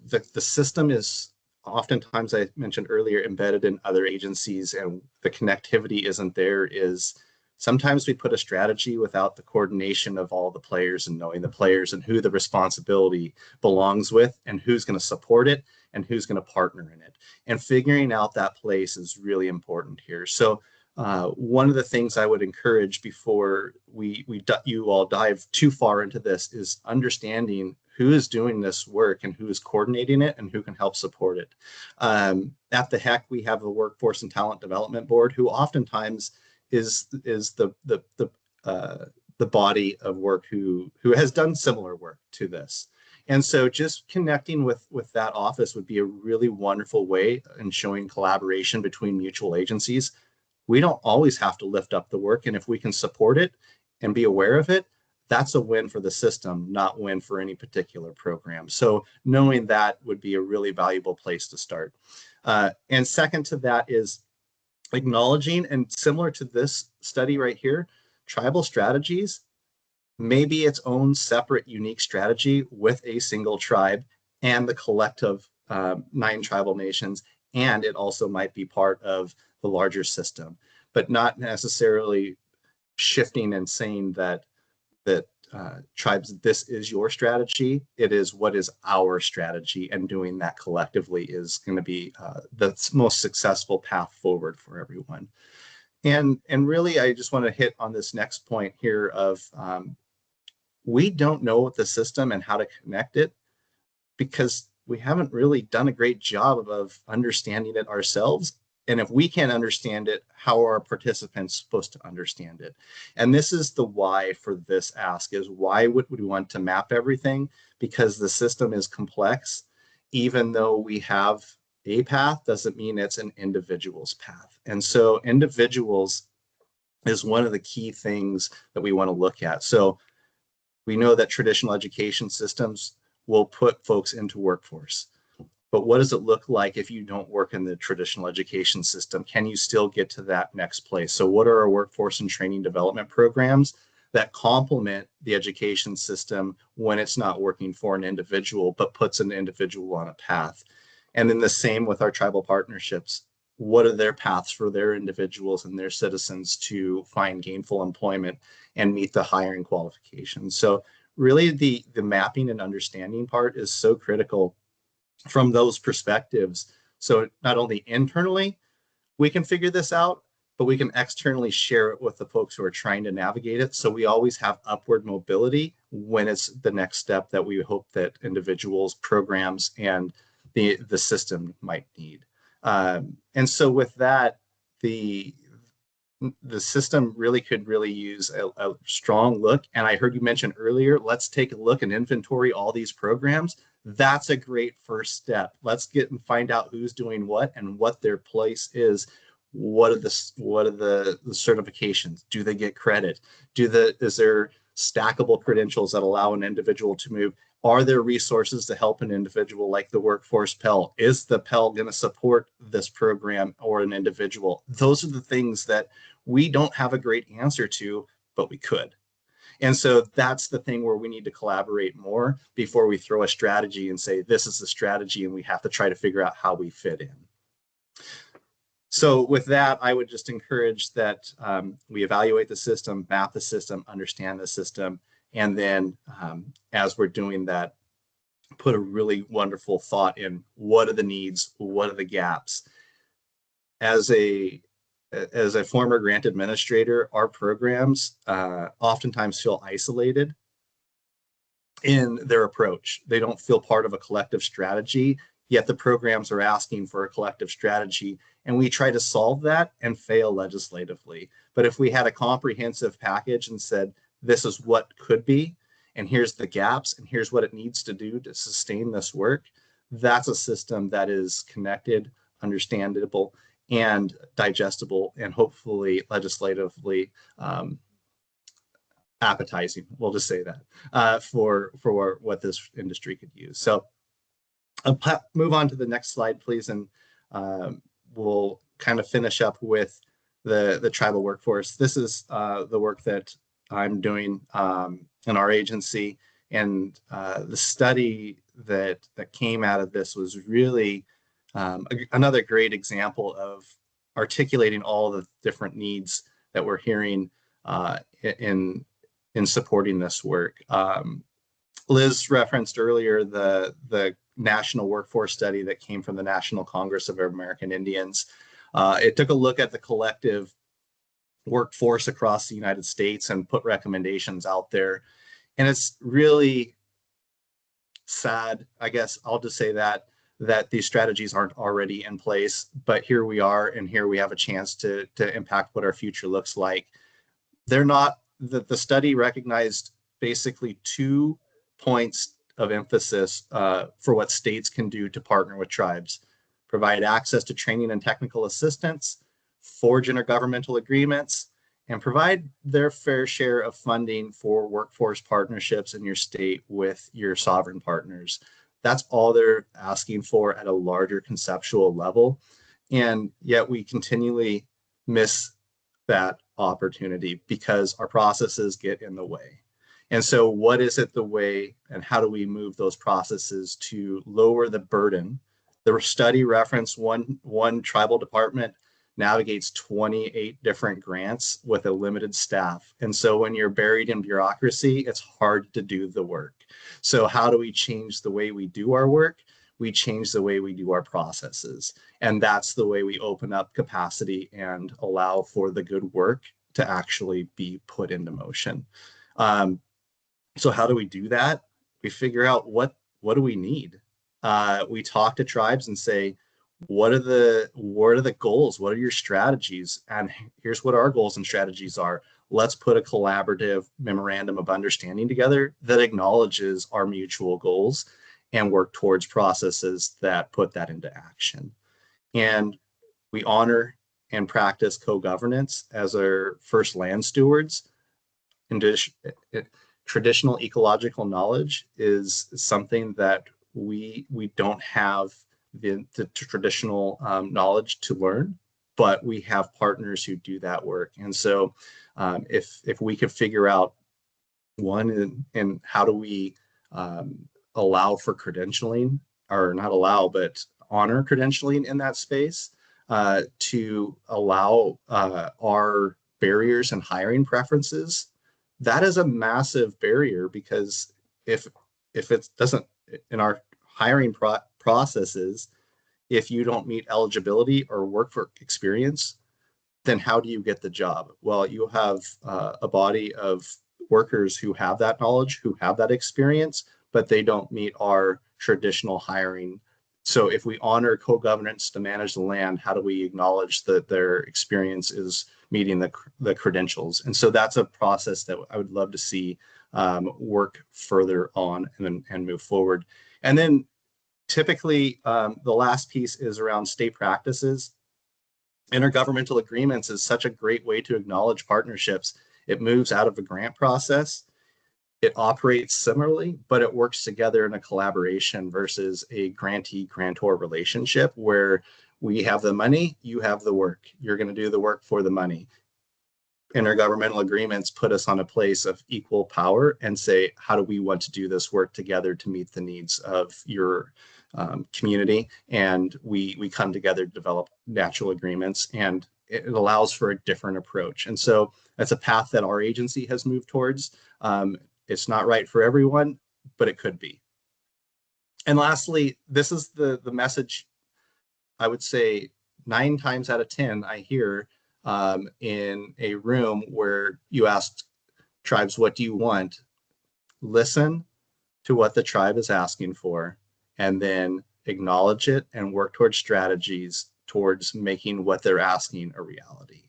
Speaker 6: the system is oftentimes I mentioned earlier, embedded in other agencies and the connectivity isn't there, is sometimes we put a strategy without the coordination of all the players and knowing the players and who the responsibility belongs with and who's going to support it and who's going to partner in it. And figuring out that place is really important here. So one of the things I would encourage before you all dive too far into this is understanding who is doing this work and who is coordinating it and who can help support it. At the HEC, we have the Workforce and Talent Development Board, who oftentimes is the body of work who has done similar work to this. And so just connecting with that office would be a really wonderful way in showing collaboration between mutual agencies. We don't always have to lift up the work, and if we can support it and be aware of it, that's a win for the system, not win for any particular program. So knowing that would be a really valuable place to start. And second to that is acknowledging, and similar to this study right here, tribal strategies may be its own separate unique strategy with a single tribe and the collective 9 tribal nations, and it also might be part of the larger system, but not necessarily shifting and saying that tribes, this is your strategy. It is what is our strategy, and doing that collectively is going to be the most successful path forward for everyone. And really, I just want to hit on this next point here of we don't know the system and how to connect it because we haven't really done a great job of understanding it ourselves. And if we can't understand it, how are our participants supposed to understand it? And this is the why for this ask, is why would we want to map everything? Because the system is complex. Even though we have a path, doesn't mean it's an individual's path. And so individuals is one of the key things that we want to look at. So we know that traditional education systems will put folks into workforce. But what does it look like if you don't work in the traditional education system? Can you still get to that next place? So what are our workforce and training development programs that complement the education system when it's not working for an individual, but puts an individual on a path? And then the same with our tribal partnerships. What are their paths for their individuals and their citizens to find gainful employment and meet the hiring qualifications? So really the mapping and understanding part is so critical from those perspectives. So not only internally we can figure this out, but we can externally share it with the folks who are trying to navigate it. So we always have upward mobility when it's the next step that we hope that individuals, programs, and the system might need. And so with that, the system really could use a strong look. And I heard you mention earlier, let's take a look and inventory all these programs. That's a great first step. Let's get and find out who's doing what and what their place is. What are the certifications? Do they get credit? Is there stackable credentials that allow an individual to move? Are there resources to help an individual like the Workforce Pell? Is the Pell going to support this program or an individual? Those are the things that we don't have a great answer to, but we could. And so that's the thing where we need to collaborate more before we throw a strategy and say, this is the strategy, and we have to try to figure out how we fit in. So with that, I would just encourage that we evaluate the system, map the system, understand the system, and then as we're doing that, put a really wonderful thought in what are the needs, what are the gaps. As a former grant administrator, our programs oftentimes feel isolated in their approach. They don't feel part of a collective strategy, yet the programs are asking for a collective strategy, and we try to solve that and fail legislatively. But if we had a comprehensive package and said, this is what could be, and here's the gaps, and here's what it needs to do to sustain this work, that's a system that is connected, understandable, and digestible, and hopefully legislatively appetizing, we'll just say that, for what this industry could use. So I'll move on to the next slide, please, and we'll kind of finish up with the tribal workforce. This is the work that I'm doing in our agency, and the study that came out of this was really Another great example of articulating all the different needs that we're hearing in supporting this work. Liz referenced earlier the national workforce study that came from the National Congress of American Indians. It took a look at the collective workforce across the United States and put recommendations out there. And it's really sad, I guess I'll just say that these strategies aren't already in place, but here we are, and here we have a chance to impact what our future looks like. They're not, the study recognized basically 2 points of emphasis for what states can do to partner with tribes: provide access to training and technical assistance, forge intergovernmental agreements, and provide their fair share of funding for workforce partnerships in your state with your sovereign partners. That's all they're asking for at a larger conceptual level. And yet we continually miss that opportunity because our processes get in the way. And so what is it the way, and how do we move those processes to lower the burden? The study referenced one tribal department navigates 28 different grants with a limited staff. And so when you're buried in bureaucracy, it's hard to do the work. So how do we change the way we do our work? We change the way we do our processes. And that's the way we open up capacity and allow for the good work to actually be put into motion. So how do we do that? We figure out what do we need? We talk to tribes and say, what are the goals? What are your strategies? And here's what our goals and strategies are. Let's put a collaborative memorandum of understanding together that acknowledges our mutual goals and work towards processes that put that into action. And we honor and practice co-governance as our first land stewards. Traditional ecological knowledge is something that we don't have the traditional knowledge to learn, but we have partners who do that work. And so if we could figure out one, and how do we allow for credentialing, or not allow, but honor credentialing in that space, to allow our barriers and hiring preferences, that is a massive barrier, because if it doesn't, in our hiring processes, if you don't meet eligibility or work for experience, then how do you get the job? Well, you have a body of workers who have that knowledge, who have that experience, but they don't meet our traditional hiring. So if we honor co-governance to manage the land, how do we acknowledge that their experience is meeting the credentials? And so that's a process that I would love to see work further on and move forward. And then typically the last piece is around state practices. Intergovernmental agreements is such a great way to acknowledge partnerships. It moves out of a grant process. It operates similarly, but it works together in a collaboration versus a grantee-grantor relationship where we have the money, you have the work. You're going to do the work for the money. Intergovernmental agreements put us on a place of equal power and say, how do we want to do this work together to meet the needs of your community? And we come together to develop natural agreements, and it allows for a different approach. And so that's a path that our agency has moved towards. It's not right for everyone, but it could be. And lastly, this is the message I would say 9 times out of 10 I hear in a room where you ask tribes, what do you want? Listen to what the tribe is asking for, and then acknowledge it and work towards strategies towards making what they're asking a reality.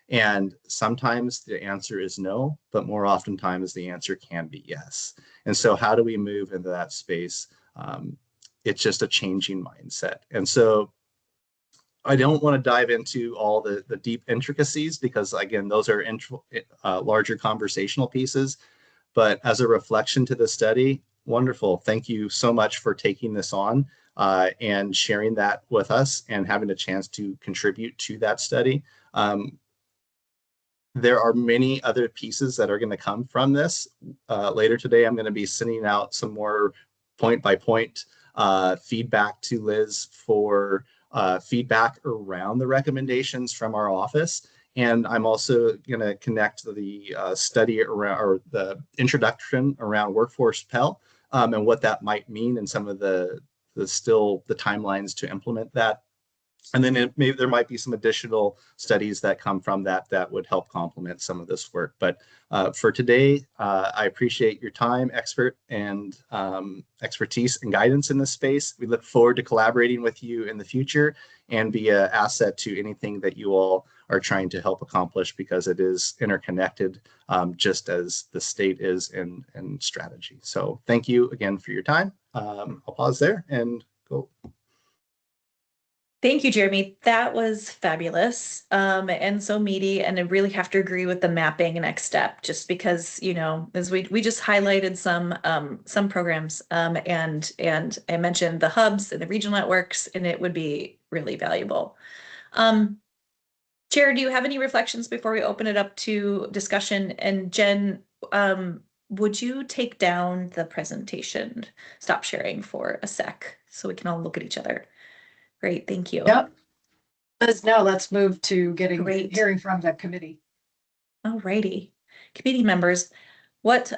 Speaker 6: And sometimes the answer is no, but more oftentimes the answer can be yes. And so how do we move into that space? It's just a changing mindset. And so I don't want to dive into all the deep intricacies, because again, those are larger conversational pieces. But as a reflection to the study, wonderful. Thank you so much for taking this on and sharing that with us and having a chance to contribute to that study. There are many other pieces that are going to come from this. Later today, I'm going to be sending out some more point-by-point feedback to Liz for feedback around the recommendations from our office. And I'm also going to connect the study around, or the introduction around workforce Pell, and what that might mean, and some of the timelines to implement that. And then there might be some additional studies that come from that would help complement some of this work. But for today, I appreciate your time, expertise and guidance in this space. We look forward to collaborating with you in the future and be an asset to anything that you all are trying to help accomplish, because it is interconnected, just as the state is in strategy. So thank you again for your time. I'll pause there and go.
Speaker 1: Thank you, Jeremy. That was fabulous, and so meaty. And I really have to agree with the mapping next step, just because, you know, as we just highlighted some programs, and I mentioned the hubs and the regional networks, and it would be really valuable. Chair, do you have any reflections before we open it up to discussion? And Jen, would you take down the presentation, stop sharing for a sec, so we can all look at each other? Great, thank you.
Speaker 3: Yep. Now let's move to hearing from the committee.
Speaker 1: All righty. Committee members, what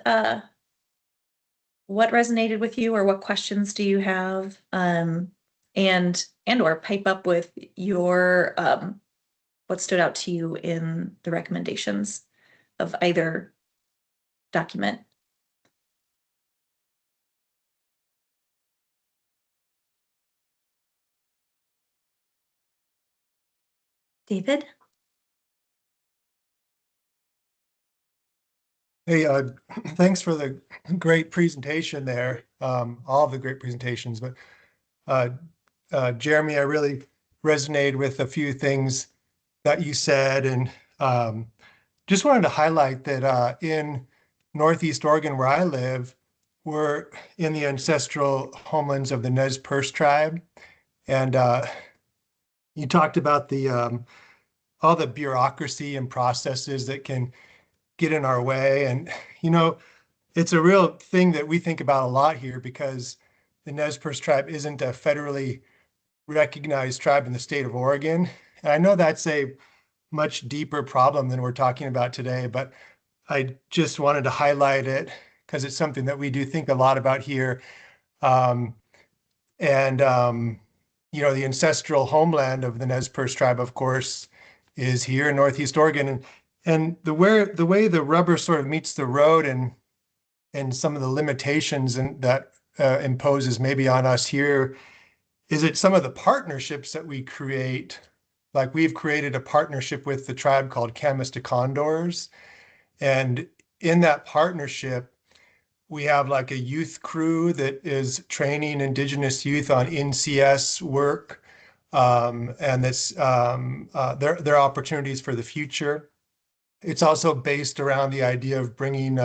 Speaker 1: resonated with you, or what questions do you have? And or pipe up with your what stood out to you in the recommendations of either document. David?
Speaker 7: Hey, thanks for the great presentation there, all of the great presentations. But Jeremy, I really resonated with a few things that you said, and just wanted to highlight that in Northeast Oregon, where I live, we're in the ancestral homelands of the Nez Perce tribe. And you talked about all the bureaucracy and processes that can get in our way. And, you know, it's a real thing that we think about a lot here, because the Nez Perce tribe isn't a federally recognized tribe in the state of Oregon. And I know that's a much deeper problem than we're talking about today, but I just wanted to highlight it because it's something that we do think a lot about here. You know, the ancestral homeland of the Nez Perce tribe, of course, is here in Northeast Oregon. And the way the rubber sort of meets the road, and some of the limitations that imposes maybe on us here, is it some of the partnerships that we create. Like, we've created a partnership with the tribe called Kaminista Condors. And in that partnership, we have like a youth crew that is training Indigenous youth on NCS work. And that's their opportunities for the future. It's also based around the idea of bringing,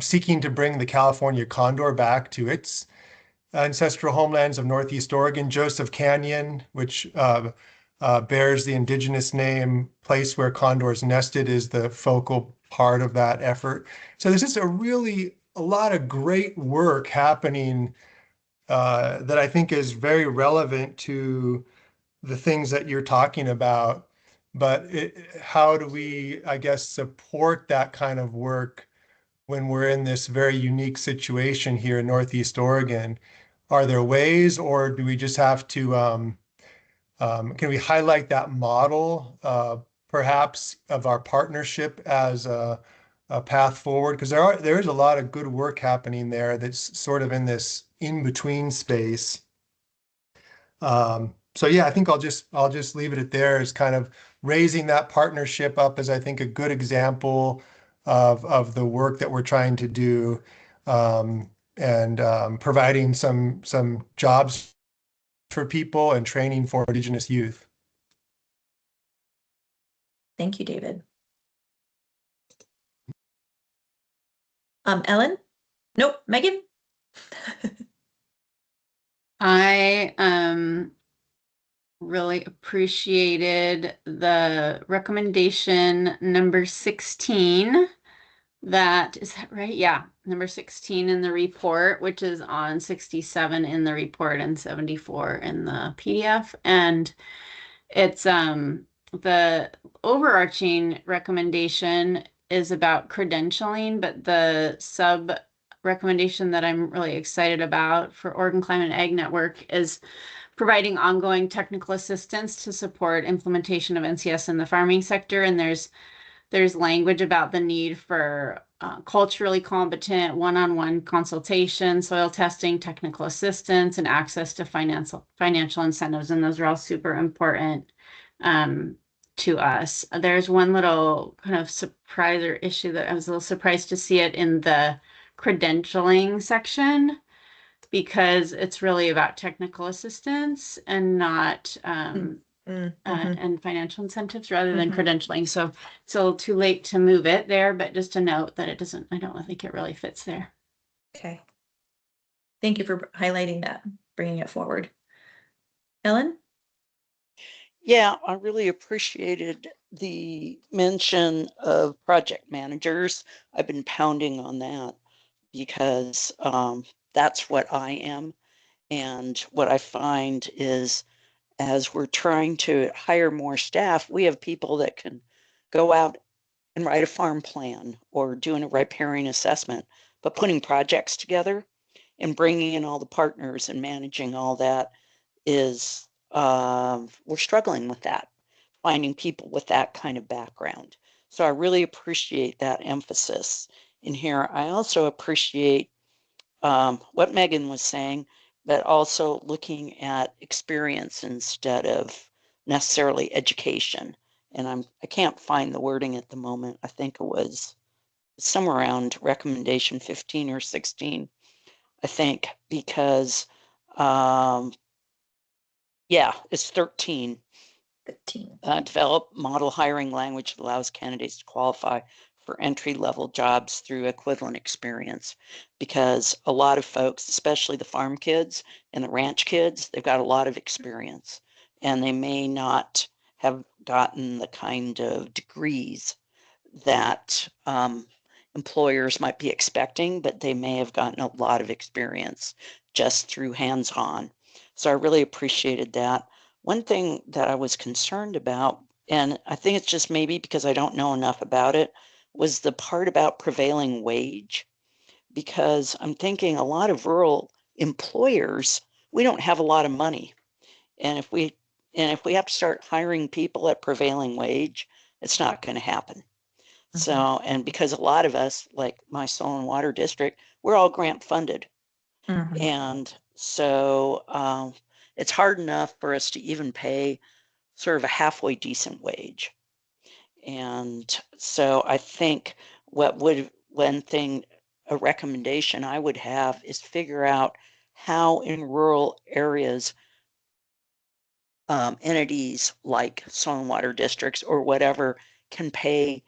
Speaker 7: seeking to bring the California condor back to its ancestral homelands of Northeast Oregon. Joseph Canyon, which bears the Indigenous name Place Where Condors Nested, is the focal part of that effort. So there's just a lot of great work happening that I think is very relevant to the things that you're talking about. But how do we, I guess, support that kind of work when we're in this very unique situation here in Northeast Oregon? Are there ways, or do we just have to, can we highlight that model, perhaps, of our partnership as a path forward? Because there is a lot of good work happening there that's sort of in this in-between space. So yeah, I think I'll just leave it at there, as kind of raising that partnership up as, I think, a good example of the work that we're trying to do, and providing some jobs for people and training for Indigenous youth.
Speaker 1: Thank you, David. Ellen? Nope, Megan?
Speaker 8: I really appreciated the recommendation number 16, that, is that right? Yeah, number 16 in the report, which is on 67 in the report and 74 in the PDF. And it's the overarching recommendation is about credentialing, but the sub recommendation that I'm really excited about for Oregon Climate Ag Network is providing ongoing technical assistance to support implementation of NCS in the farming sector. And there's language about the need for culturally competent one-on-one consultation, soil testing, technical assistance, and access to financial incentives. And those are all super important to us. There's one little kind of surprise or issue that I was a little surprised to see it in the credentialing section, because it's really about technical assistance and not and financial incentives rather than credentialing. So it's a little too late to move it there, but just a note that it doesn't, I don't think it really fits there.
Speaker 1: Okay. Thank you for highlighting that, bringing it forward. Ellen?
Speaker 9: Yeah, I really appreciated the mention of project managers. I've been pounding on that because that's what I am. And what I find is, as we're trying to hire more staff, we have people that can go out and write a farm plan or doing a riparian assessment, but putting projects together and bringing in all the partners and managing all that is, we're struggling with that, finding people with that kind of background. So I really appreciate that emphasis in here. I also appreciate what Megan was saying, but also looking at experience instead of necessarily education. And I can't find the wording at the moment. I think it was somewhere around recommendation 15 or 16, I think, because yeah, it's 13.
Speaker 1: 15.
Speaker 9: Develop model hiring language that allows candidates to qualify for entry-level jobs through equivalent experience, because a lot of folks, especially the farm kids and the ranch kids, they've got a lot of experience and they may not have gotten the kind of degrees that employers might be expecting, but they may have gotten a lot of experience just through hands-on. So I really appreciated that. One thing that I was concerned about, and I think it's just maybe because I don't know enough about it, was the part about prevailing wage. Because I'm thinking a lot of rural employers, we don't have a lot of money. And if we have to start hiring people at prevailing wage, it's not going to happen. So, and because a lot of us, like my Soil and Water District, we're all grant funded. And so it's hard enough for us to even pay sort of a halfway decent wage. And so I think a recommendation I would have is figure out how in rural areas entities like Soil and Water Districts or whatever can pay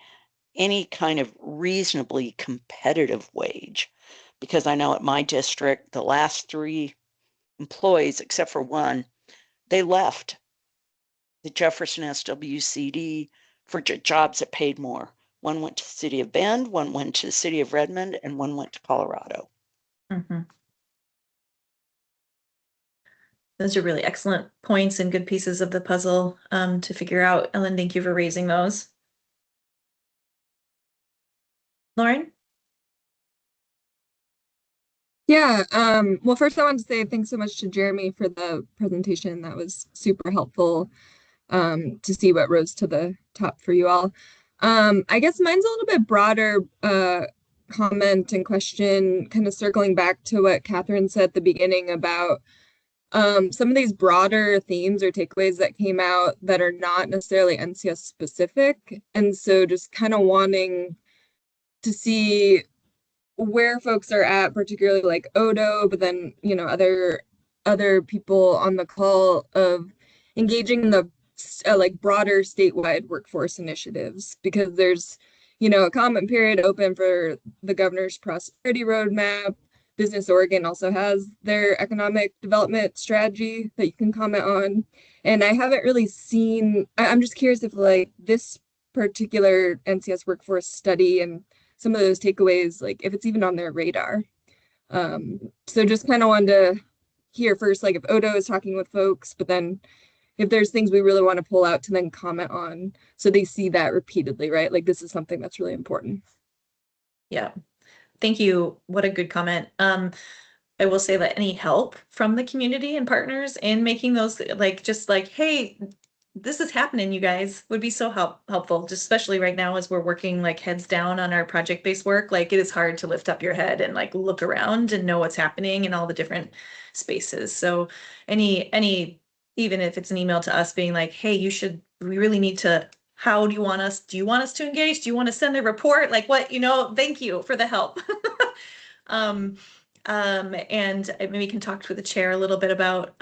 Speaker 9: any kind of reasonably competitive wage. Because I know at my district, the last 3 employees, except for one, they left the Jefferson SWCD for jobs that paid more. One went to the city of Bend, one went to the city of Redmond, and one went to Colorado.
Speaker 1: Those are really excellent points and good pieces of the puzzle to figure out. Ellen, thank you for raising those. Lauren?
Speaker 10: Yeah, well, first I want to say thanks so much to Jeremy for the presentation. That was super helpful to see what rose to the top for you all. I guess mine's a little bit broader comment and question, kind of circling back to what Catherine said at the beginning about some of these broader themes or takeaways that came out that are not necessarily NCS specific. And so just kind of wanting to see where folks are at, particularly like Odo, but then, you know, other people on the call of engaging in the like broader statewide workforce initiatives, because there's, you know, a comment period open for the governor's prosperity roadmap. Business Oregon also has their economic development strategy that you can comment on. And I haven't really seen, I'm just curious if like this particular NCS workforce study and some of those takeaways, like if it's even on their radar. So just kind of wanted to hear first, like if Odo is talking with folks, but then if there's things we really want to pull out to then comment on so they see that repeatedly, right? Like this is something that's really important.
Speaker 1: Yeah. Thank you. What a good comment. I will say that any help from the community and partners in making those, like, just like, hey, this is happening, you guys, would be so helpful, just especially right now as we're working like heads down on our project-based work. Like it is hard to lift up your head and like look around and know what's happening in all the different spaces. So any, even if it's an email to us being like, hey, we really need to, how do you want us to engage? Do you want to send a report? Like what, thank you for the help. And maybe we can talk to the chair a little bit about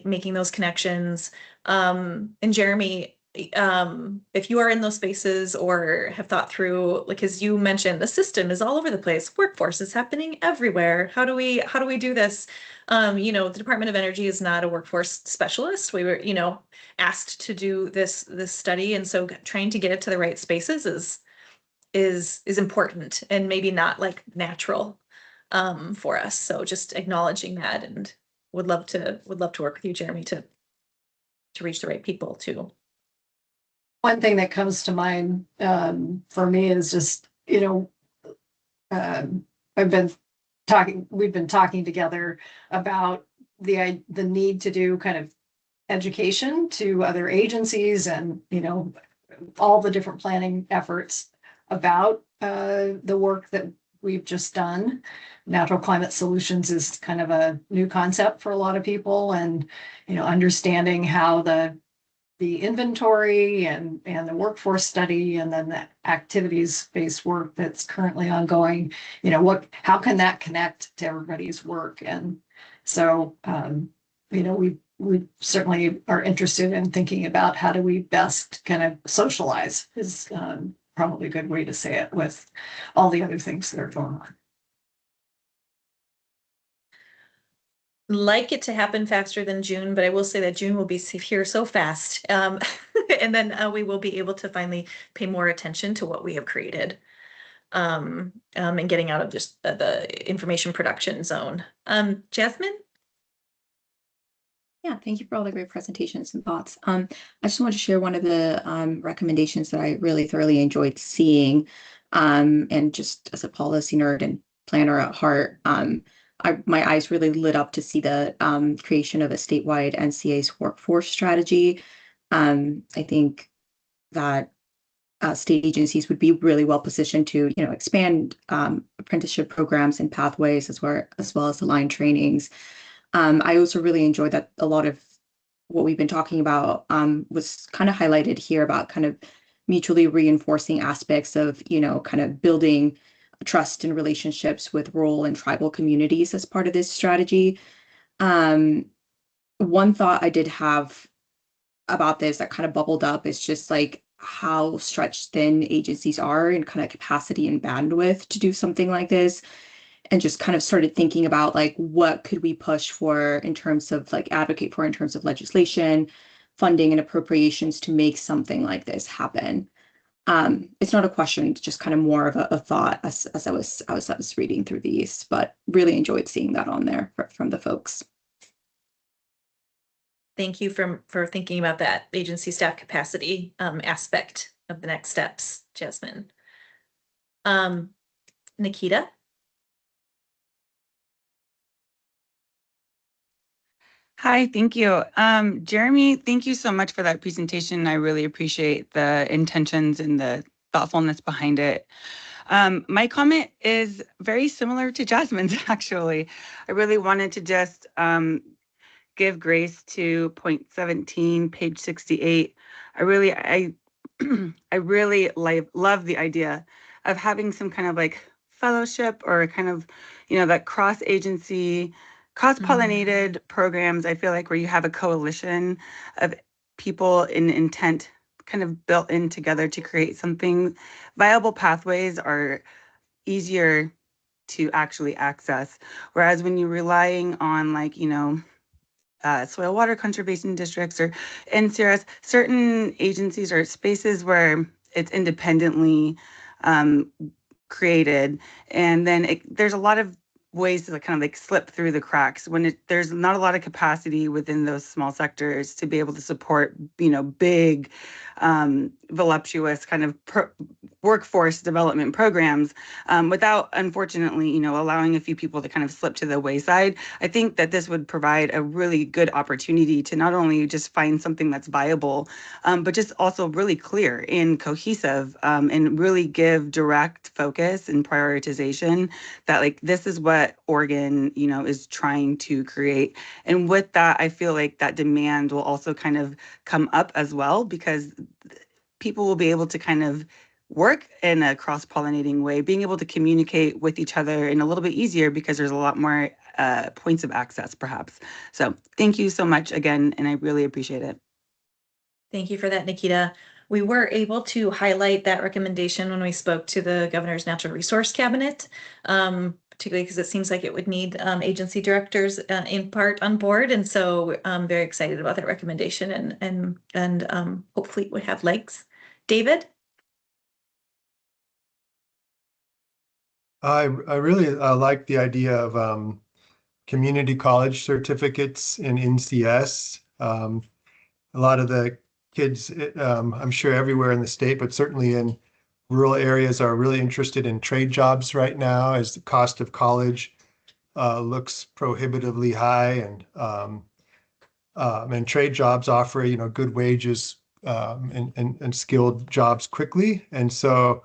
Speaker 1: making those connections. And Jeremy, if you are in those spaces or have thought through, like as you mentioned, the system is all over the place. Workforce is happening everywhere. How do we do this? The Department of Energy is not a workforce specialist. We were, asked to do this study, and so trying to get it to the right spaces is important and maybe not like natural for us. So just acknowledging that, and would love to work with you, Jeremy, to reach the right people too.
Speaker 3: One thing that comes to mind for me is just, we've been talking together about the need to do kind of education to other agencies and, all the different planning efforts about the work that we've just done. Natural climate solutions is kind of a new concept for a lot of people, and understanding how the inventory and the workforce study and then the activities-based work that's currently ongoing, how can that connect to everybody's work? And so we certainly are interested in thinking about how do we best kind of socialize is probably a good way to say it with all the other things that are going on.
Speaker 1: Like it to happen faster than June, but I will say that June will be here so fast. And then we will be able to finally pay more attention to what we have created and getting out of just the information production zone. Jasmine?
Speaker 11: Yeah, thank you for all the great presentations and thoughts. I just wanted to share one of the recommendations that I really thoroughly enjoyed seeing. And just as a policy nerd and planner at heart, my eyes really lit up to see the creation of a statewide NCA's workforce strategy. I think that state agencies would be really well positioned to, expand apprenticeship programs and pathways as well as align trainings. I also really enjoyed that a lot of what we've been talking about was kind of highlighted here about kind of mutually reinforcing aspects of, kind of building trust and relationships with rural and tribal communities as part of this strategy. One thought I did have about this that kind of bubbled up is just like how stretched thin agencies are in kind of capacity and bandwidth to do something like this. And just kind of started thinking about like, what could we push for in terms of like advocate for in terms of legislation, funding and appropriations to make something like this happen. It's not a question, it's just kind of more of a thought as I was reading through these, but really enjoyed seeing that on there from the folks.
Speaker 1: Thank you for thinking about that agency staff capacity aspect of the next steps, Jasmine. Nikita?
Speaker 12: Hi, thank you. Jeremy, thank you so much for that presentation. I really appreciate the intentions and the thoughtfulness behind it. My comment is very similar to Jasmine's, actually. I really wanted to just give grace to point 17, page 68. I really love the idea of having some kind of like fellowship or kind of, that cross-agency, cross-pollinated programs. I feel like where you have a coalition of people in intent kind of built in together to create something. Viable pathways are easier to actually access. Whereas when you're relying on like, soil water conservation districts or NCRS, certain agencies or spaces where it's independently created, and then there's a lot of ways to kind of like slip through the cracks when there's not a lot of capacity within those small sectors to be able to support, big, voluptuous kind of workforce development programs without, unfortunately, allowing a few people to kind of slip to the wayside. I think that this would provide a really good opportunity to not only just find something that's viable, but just also really clear and cohesive, and really give direct focus and prioritization that like this is what Oregon, is trying to create. And with that, I feel like that demand will also kind of come up as well, because people will be able to kind of work in a cross-pollinating way, being able to communicate with each other in a little bit easier because there's a lot more points of access, perhaps. So thank you so much again, and I really appreciate it.
Speaker 1: Thank you for that, Nikita. We were able to highlight that recommendation when we spoke to the Governor's Natural Resource Cabinet, particularly because it seems like it would need agency directors in part on board. And so I'm very excited about that recommendation and hopefully it would have legs. David?
Speaker 7: I really like the idea of community college certificates in NCS. A lot of the kids, I'm sure everywhere in the state, but certainly in rural areas, are really interested in trade jobs right now as the cost of college looks prohibitively high, and trade jobs offer good wages and skilled jobs quickly. And so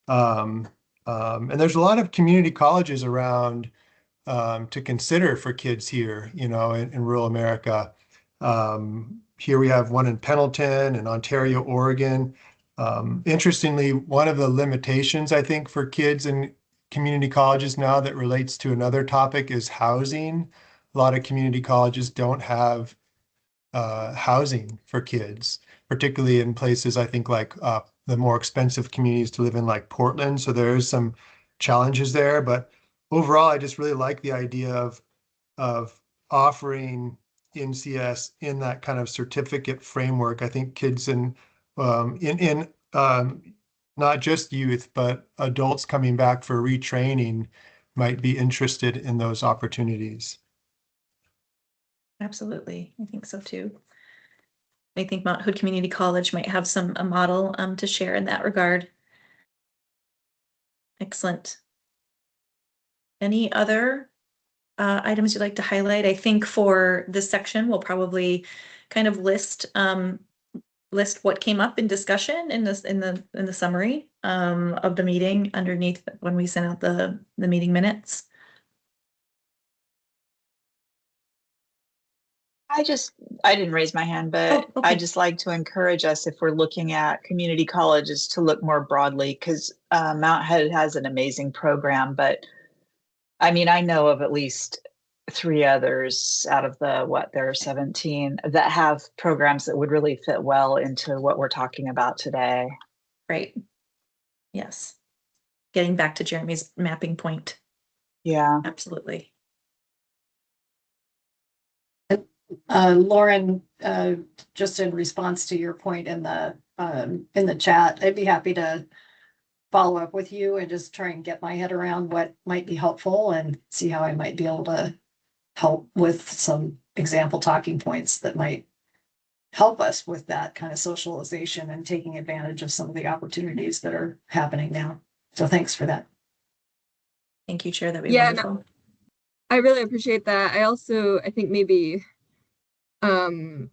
Speaker 7: and there's a lot of community colleges around to consider for kids here, in rural America. Here we have one in Pendleton and Ontario, Oregon. Interestingly, one of the limitations, I think, for kids in community colleges now that relates to another topic is housing. A lot of community colleges don't have housing for kids, particularly in places, I think, like the more expensive communities to live in, like Portland. So there is some challenges there. But overall, I just really like the idea of offering NCS in that kind of certificate framework. I think kids in not just youth, but adults coming back for retraining might be interested in those opportunities.
Speaker 1: Absolutely. I think so too. I think Mount Hood Community College might have a model to share in that regard. Excellent. Any other items you'd like to highlight? I think for this section, we'll probably kind of list what came up in discussion in the summary of the meeting underneath when we sent out the meeting minutes.
Speaker 5: I didn't raise my hand, but
Speaker 1: okay.
Speaker 5: I just like to encourage us, if we're looking at community colleges, to look more broadly, because Mount Hood has an amazing program. But I mean, I know of at least 3 others out of there are 17 that have programs that would really fit well into what we're talking about today.
Speaker 1: Right. Yes. Getting back to Jeremy's mapping point.
Speaker 5: Yeah,
Speaker 1: absolutely.
Speaker 3: Lauren, just in response to your point in the chat, I'd be happy to follow up with you and just try and get my head around what might be helpful and see how I might be able to help with some example talking points that might help us with that kind of socialization and taking advantage of some of the opportunities that are happening now. So thanks for that.
Speaker 1: Thank you, Chair. That would be wonderful.
Speaker 10: No, I really appreciate that. I think maybe highlighting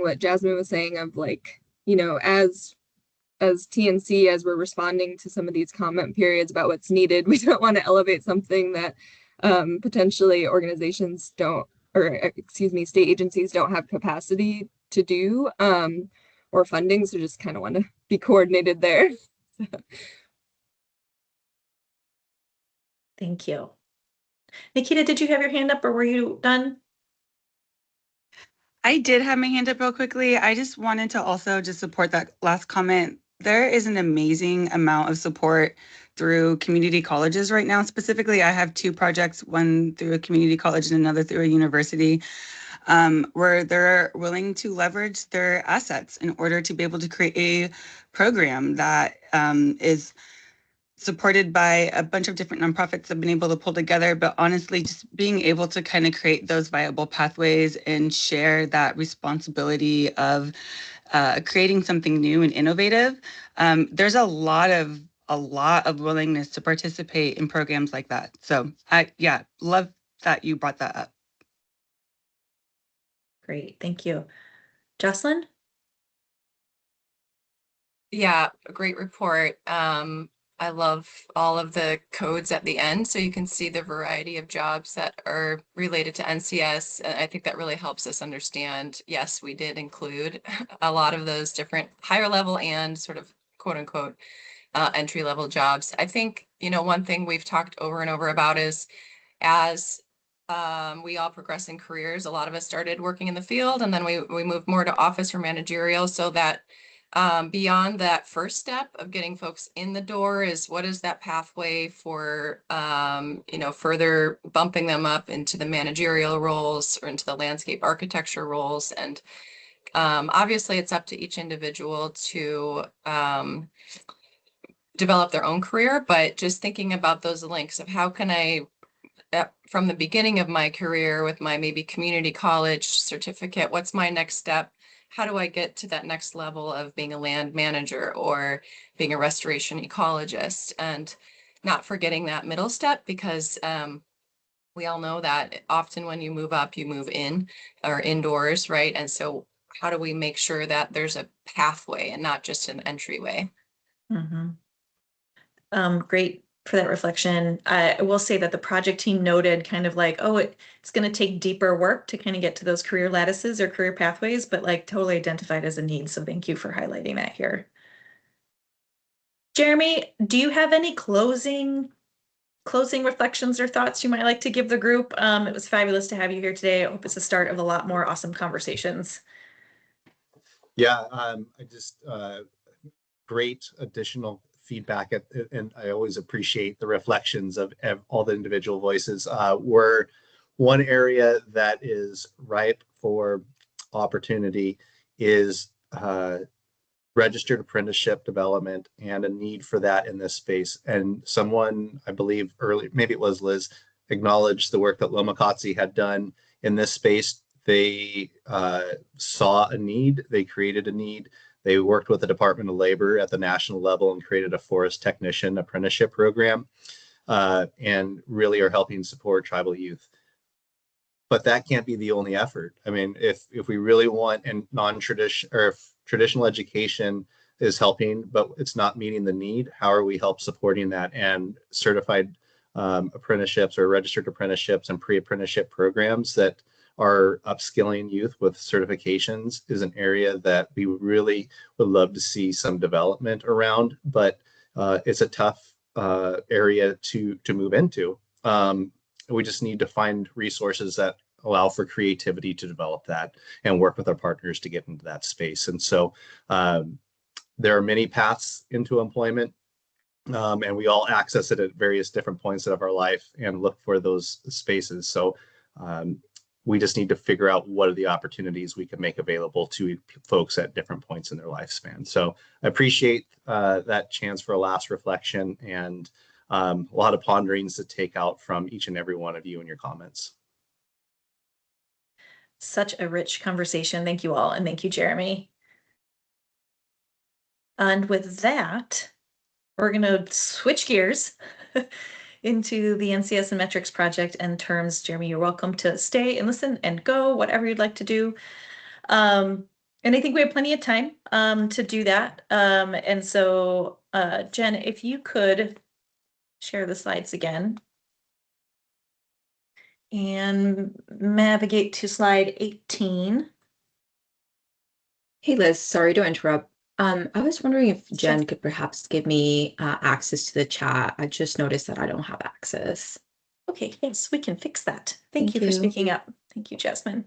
Speaker 10: what Jasmine was saying of like, as TNC, as we're responding to some of these comment periods about what's needed, we don't want to elevate something that potentially organizations don't, or state agencies don't have capacity to do, or funding. So just kind of want to be coordinated there.
Speaker 1: Thank you. Nikita, did you have your hand up or were you done?
Speaker 12: I did have my hand up real quickly. I just wanted to also just support that last comment. There is an amazing amount of support through community colleges right now. Specifically, I have 2 projects, one through a community college and another through a university. where they're willing to leverage their assets in order to be able to create a program that is supported by a bunch of different nonprofits that have been able to pull together, but honestly, just being able to kind of create those viable pathways and share that responsibility of creating something new and innovative. There's a lot of willingness to participate in programs like that. So yeah, love that you brought that up.
Speaker 1: Great, thank you. Jocelyn?
Speaker 13: Yeah, a great report. I love all of the codes at the end, so you can see the variety of jobs that are related to NCS. And I think that really helps us understand, yes, we did include a lot of those different higher level and sort of quote unquote entry level jobs. I think, one thing we've talked over and over about is as we all progress in careers, a lot of us started working in the field and then we moved more to office or managerial, so that beyond that first step of getting folks in the door is what is that pathway for, further bumping them up into the managerial roles or into the landscape architecture roles. And obviously it's up to each individual to develop their own career, but just thinking about those links of how can I, from the beginning of my career with my maybe community college certificate, what's my next step? How do I get to that next level of being a land manager or being a restoration ecologist, and not forgetting that middle step, because we all know that often when you move up, you move in or indoors, right? And so how do we make sure that there's a pathway and not just an entryway?
Speaker 1: Mm-hmm. Great for that reflection. I will say that the project team noted kind of like, oh, it's going to take deeper work to kind of get to those career lattices or career pathways, but like totally identified as a need. So thank you for highlighting that here. Jeremy, do you have any closing reflections or thoughts you might like to give the group? It was fabulous to have you here today. I hope it's the start of a lot more awesome conversations.
Speaker 6: Yeah, I just great additional feedback, and I always appreciate the reflections of all the individual voices. We're one area that is ripe for opportunity is registered apprenticeship development and a need for that in this space. And someone, I believe early, maybe it was Liz, acknowledged the work that Lomakatsi had done in this space. They saw a need, they created a need. They worked with the Department of Labor at the national level and created a forest technician apprenticeship program, and really are helping support tribal youth. But that can't be the only effort. I mean, if we really want, and non-traditional or if traditional education is helping, but it's not meeting the need, how are we supporting that? And certified apprenticeships or registered apprenticeships and pre-apprenticeship programs that are upskilling youth with certifications is an area that we really would love to see some development around, but it's a tough area to move into. We just need to find resources that allow for creativity to develop that and work with our partners to get into that space. And so there are many paths into employment, and we all access it at various different points of our life and look for those spaces. So we just need to figure out what are the opportunities we can make available to folks at different points in their lifespan. So I appreciate that chance for a last reflection, and a lot of ponderings to take out from each and every one of you in your comments.
Speaker 1: Such a rich conversation. Thank you all. And thank you, Jeremy. And with that, we're going to switch gears into the NCS and metrics project and terms. Jeremy, you're welcome to stay and listen and go, whatever you'd like to do. And I think we have plenty of time to do that. And so, Jen, if you could share the slides again and navigate to slide 18.
Speaker 11: Hey, Liz, sorry to interrupt. I was wondering if Jen could perhaps give me access to the chat. I just noticed that I don't have access.
Speaker 1: Okay, yes, we can fix that. Thank you for speaking up. Thank you, Jasmine.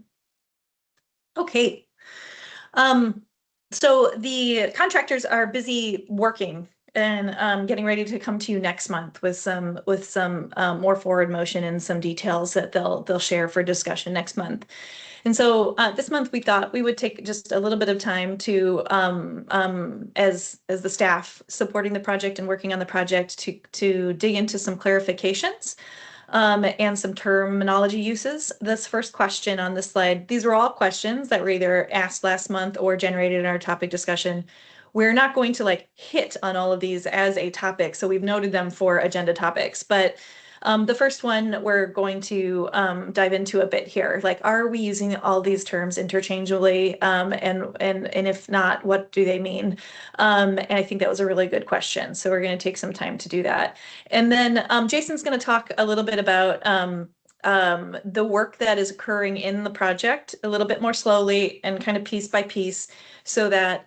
Speaker 1: Okay. So the contractors are busy working and getting ready to come to you next month with some more forward motion and some details that they'll share for discussion next month. And so this month we thought we would take just a little bit of time to, as the staff supporting the project and working on the project, to dig into some clarifications and some terminology uses. This first question on this slide, these were all questions that were either asked last month or generated in our topic discussion. We're not going to like hit on all of these as a topic, so we've noted them for agenda topics, but the first one we're going to dive into a bit here. Like, are we using all these terms interchangeably? And if not, what do they mean? And I think that was a really good question. So we're going to take some time to do that. And then Jason's going to talk a little bit about the work that is occurring in the project a little bit more slowly and kind of piece by piece, so that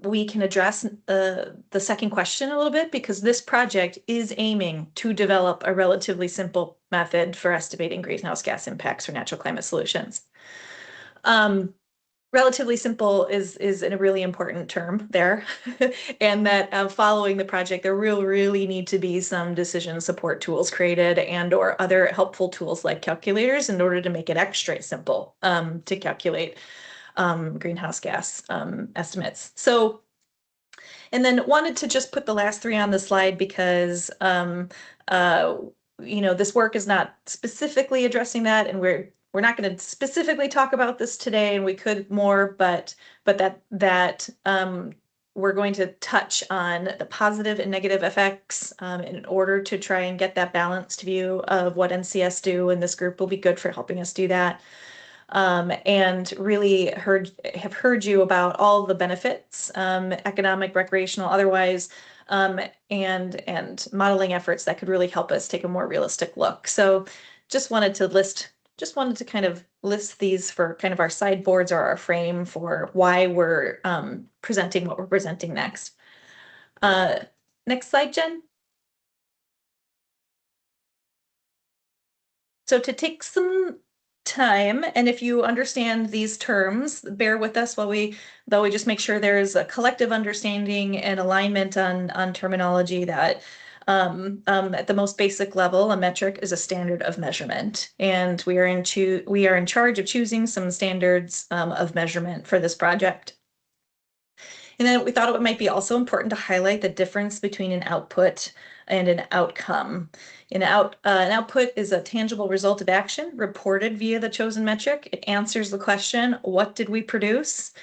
Speaker 1: we can address the second question a little bit, because this project is aiming to develop a relatively simple method for estimating greenhouse gas impacts for natural climate solutions. Relatively simple is a really important term there, and that following the project, there really need to be some decision support tools created and or other helpful tools like calculators in order to make it extra simple to calculate greenhouse gas estimates. So, and then wanted to just put the last three on the slide because this work is not specifically addressing that, and we're not going to specifically talk about this today, and we could more, but that we're going to touch on the positive and negative effects in order to try and get that balanced view of what NCS do, and this group will be good for helping us do that. And really have heard you about all the benefits, economic, recreational, otherwise, and modeling efforts that could really help us take a more realistic look. So just wanted to kind of list these for kind of our sideboards or our frame for why we're presenting what we're presenting next. Next slide, Jen. So to take some time, and if you understand these terms, bear with us while we just make sure there is a collective understanding and alignment on terminology that at the most basic level, a metric is a standard of measurement, and we are in charge of choosing some standards of measurement for this project. And then we thought it might be also important to highlight the difference between an output and an outcome. An output is a tangible result of action reported via the chosen metric. It answers the question, what did we produce?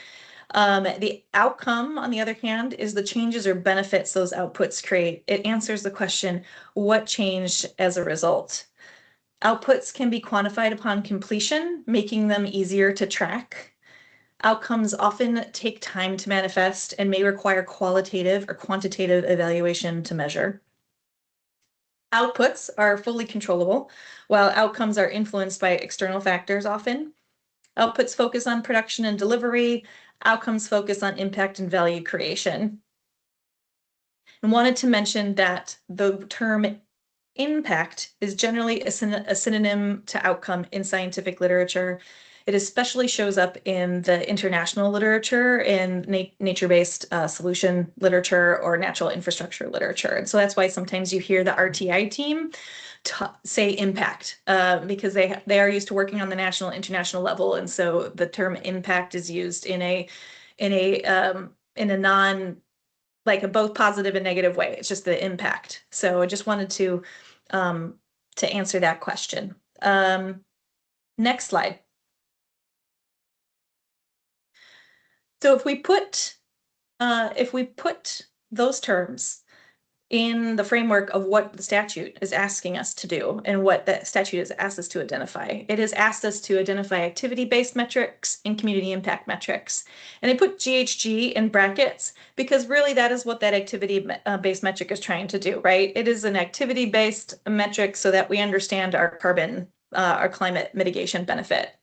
Speaker 1: The outcome, on the other hand, is the changes or benefits those outputs create. It answers the question, what changed as a result? Outputs can be quantified upon completion, making them easier to track. Outcomes often take time to manifest and may require qualitative or quantitative evaluation to measure. Outputs are fully controllable, while outcomes are influenced by external factors often. Outputs focus on production and delivery. Outcomes focus on impact and value creation. And wanted to mention that the term impact is generally a synonym to outcome in scientific literature. It especially shows up in the international literature in nature-based solution literature or natural infrastructure literature. And so that's why sometimes you hear the RTI team say impact because they are used to working on the national, international level. And so the term impact is used in a non, like a both positive and negative way. It's just the impact. So I just wanted to answer that question. Next slide. So if we put those terms in the framework of what the statute is asking us to do and what the statute has asked us to identify, it has asked us to identify activity-based metrics and community impact metrics. And I put GHG in brackets because really that is what that activity-based metric is trying to do, right? It is an activity-based metric so that we understand our climate mitigation benefit.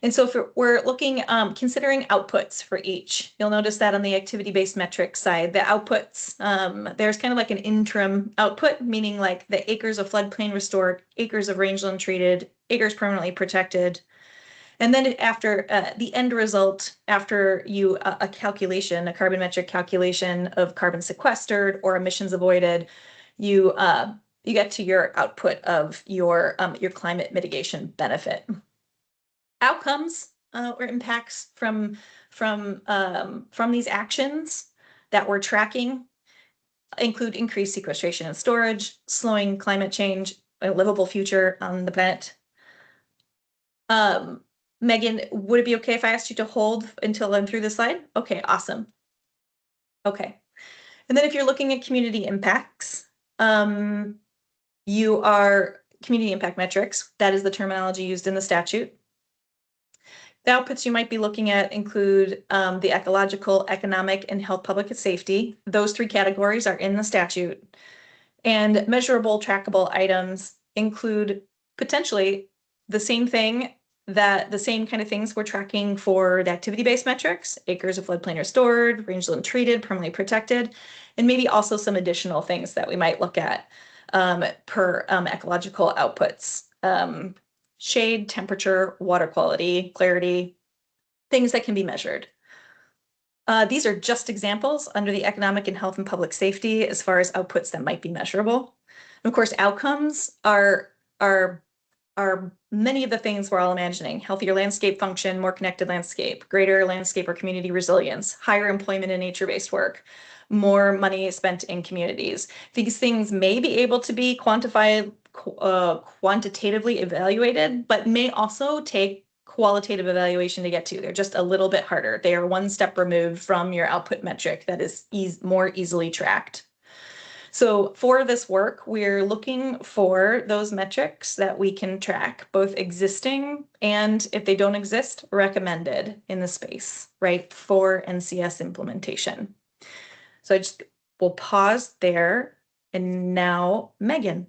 Speaker 1: And so if we're looking, considering outputs for each, you'll notice that on the activity-based metrics side, the outputs, there's kind of like an interim output, meaning like the acres of floodplain restored, acres of rangeland treated, acres permanently protected. And then after the end result, after you a calculation, a carbon metric calculation of carbon sequestered or emissions avoided, you get to your output of your climate mitigation benefit. Outcomes or impacts from these actions that we're tracking include increased sequestration and storage, slowing climate change, a livable future on the planet. Megan, would it be okay if I asked you to hold until I'm through the slide? Okay, awesome. Okay. And then if you're looking at community impacts, you are community impact metrics. That is the terminology used in the statute. The outputs you might be looking at include the ecological, economic, and health, public safety. Those 3 categories are in the statute. And measurable, trackable items include potentially the same thing, that the same kind of things we're tracking for the activity-based metrics, acres of floodplain restored, rangeland treated, permanently protected, and maybe also some additional things that we might look at per ecological outputs. Shade, temperature, water quality, clarity, things that can be measured. These are just examples under the economic and health and public safety as far as outputs that might be measurable. And of course, outcomes are many of the things we're all imagining: healthier landscape function, more connected landscape, greater landscape or community resilience, higher employment in nature-based work, more money spent in communities. These things may be able to be quantified, quantitatively evaluated, but may also take qualitative evaluation to get to. They're just a little bit harder. They are one step removed from your output metric that is more easily tracked. So for this work, we're looking for those metrics that we can track, both existing and, if they don't exist, recommended in the space, right, for NCS implementation. So I just will pause there. And now, Megan.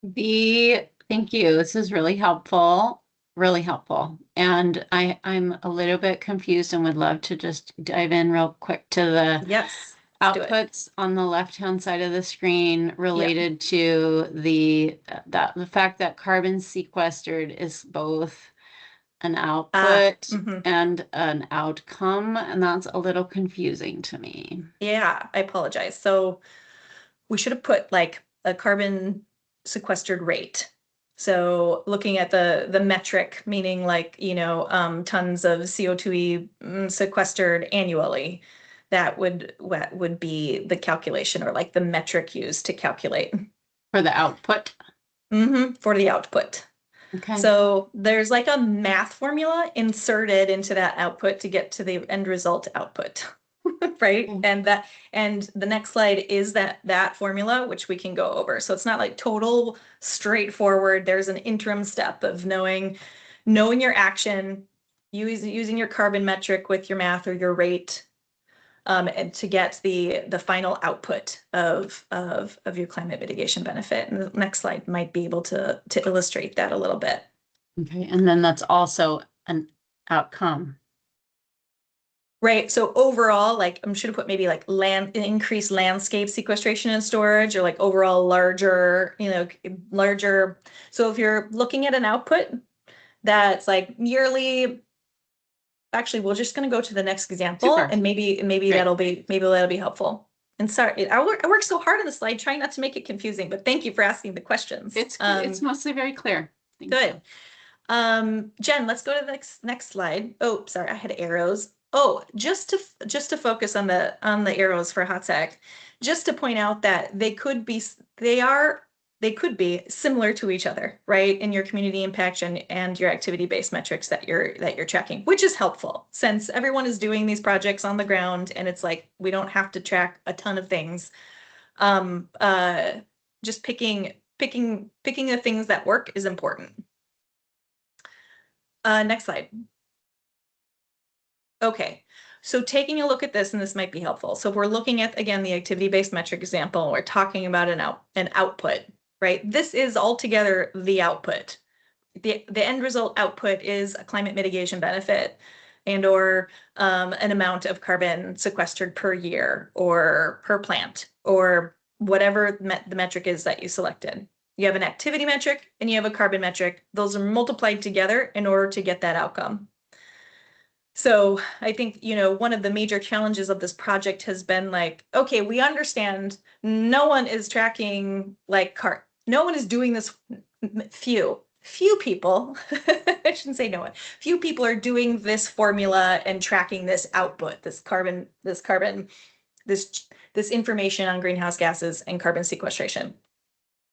Speaker 8: Thank you. This is really helpful. Really helpful. And I'm a little bit confused and would love to just dive in real quick to the outputs on the left-hand side of the screen related to the fact that carbon sequestered is both an output and an outcome, and that's a little confusing to me.
Speaker 1: Yeah, I apologize. So we should have put like a carbon sequestered rate. So looking at the metric, meaning like, tons of CO2 sequestered annually, that would be the calculation, or like the metric used to calculate.
Speaker 8: For the output?
Speaker 1: For the output.
Speaker 8: Okay.
Speaker 1: So there's like a math formula inserted into that output to get to the end result output. Right. And the next slide is that formula, which we can go over. So it's not like total straightforward. There's an interim step of knowing your action, using your carbon metric with your math or your rate, and to get the final output of your climate mitigation benefit. And the next slide might be able to illustrate that a little bit.
Speaker 8: Okay. And then that's also an outcome.
Speaker 1: Right. So overall, like I'm should have put maybe like increased landscape sequestration and storage, or like overall larger. So if you're looking at an output that's like yearly, actually, we're just going to go to the next example. Super. And maybe that'll be helpful. And sorry, I work so hard on the slide trying not to make it confusing, but thank you for asking the questions.
Speaker 8: It's mostly very clear.
Speaker 1: Good. Jen, let's go to the next slide. Oh, sorry, I had arrows. Oh, just to focus on the arrows for a hot sec, just to point out that they could be similar to each other, right? In your community impact and your activity-based metrics that you're tracking, which is helpful since everyone is doing these projects on the ground, and it's like we don't have to track a ton of things. Just picking the things that work is important. Next slide. Okay, so taking a look at this, and this might be helpful. So if we're looking at, again, the activity-based metric example, and we're talking about an output, right? This is altogether the output. The end result output is a climate mitigation benefit and or an amount of carbon sequestered per year or per plant or whatever the metric is that you selected. You have an activity metric and you have a carbon metric. Those are multiplied together in order to get that outcome. So I think, one of the major challenges of this project has been like, okay, we understand no one is tracking no one is doing this. Few people, I shouldn't say no one, few people are doing this formula and tracking this output, this information on greenhouse gases and carbon sequestration.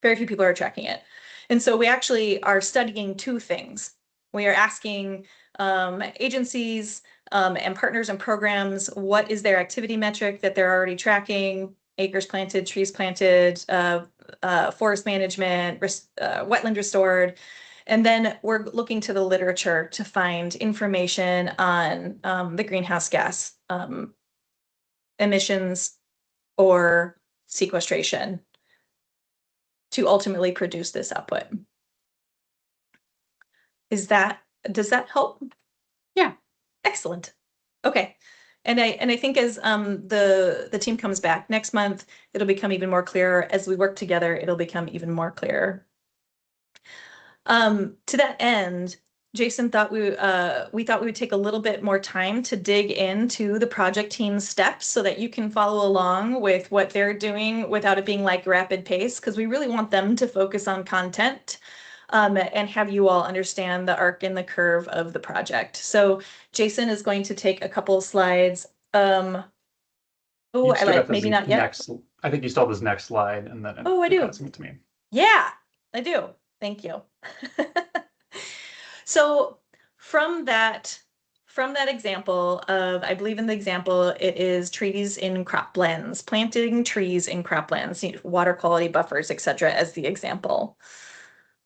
Speaker 1: Very few people are tracking it. And so we actually are studying two things. We are asking agencies and partners and programs, what is their activity metric that they're already tracking? Acres planted, trees planted, forest management, wetland restored. And then we're looking to the literature to find information on the greenhouse gas emissions or sequestration to ultimately produce this output. Does that help?
Speaker 8: Yeah.
Speaker 1: Excellent. Okay. And I think as the team comes back next month, it'll become even more clear. As we work together, it'll become even more clear. To that end, Jason thought we thought we would take a little bit more time to dig into the project team's steps so that you can follow along with what they're doing without it being like rapid pace, because we really want them to focus on content. And have you all understand the arc and the curve of the project. So Jason is going to take a couple of slides. Maybe not yet.
Speaker 14: I think you still have this next slide, and then
Speaker 1: I do.
Speaker 14: passing it to me.
Speaker 1: Yeah, I do. Thank you. So from that example of, I believe in the example, it is trees in croplands, planting trees in croplands, water quality buffers, etc. as the example.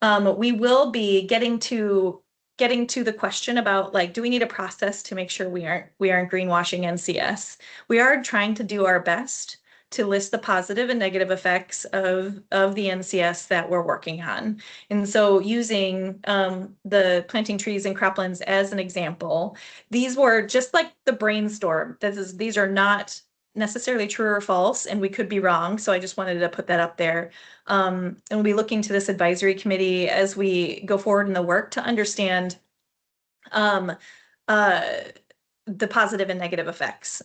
Speaker 1: We will be getting to the question about do we need a process to make sure we aren't greenwashing NCS. We are trying to do our best to list the positive and negative effects of the NCS that we're working on. And so using the planting trees in croplands as an example, these were just like the brainstorm. These are not necessarily true or false, and we could be wrong. So I just wanted to put that up there. And we'll be looking to this advisory committee as we go forward in the work to understand the positive and negative effects.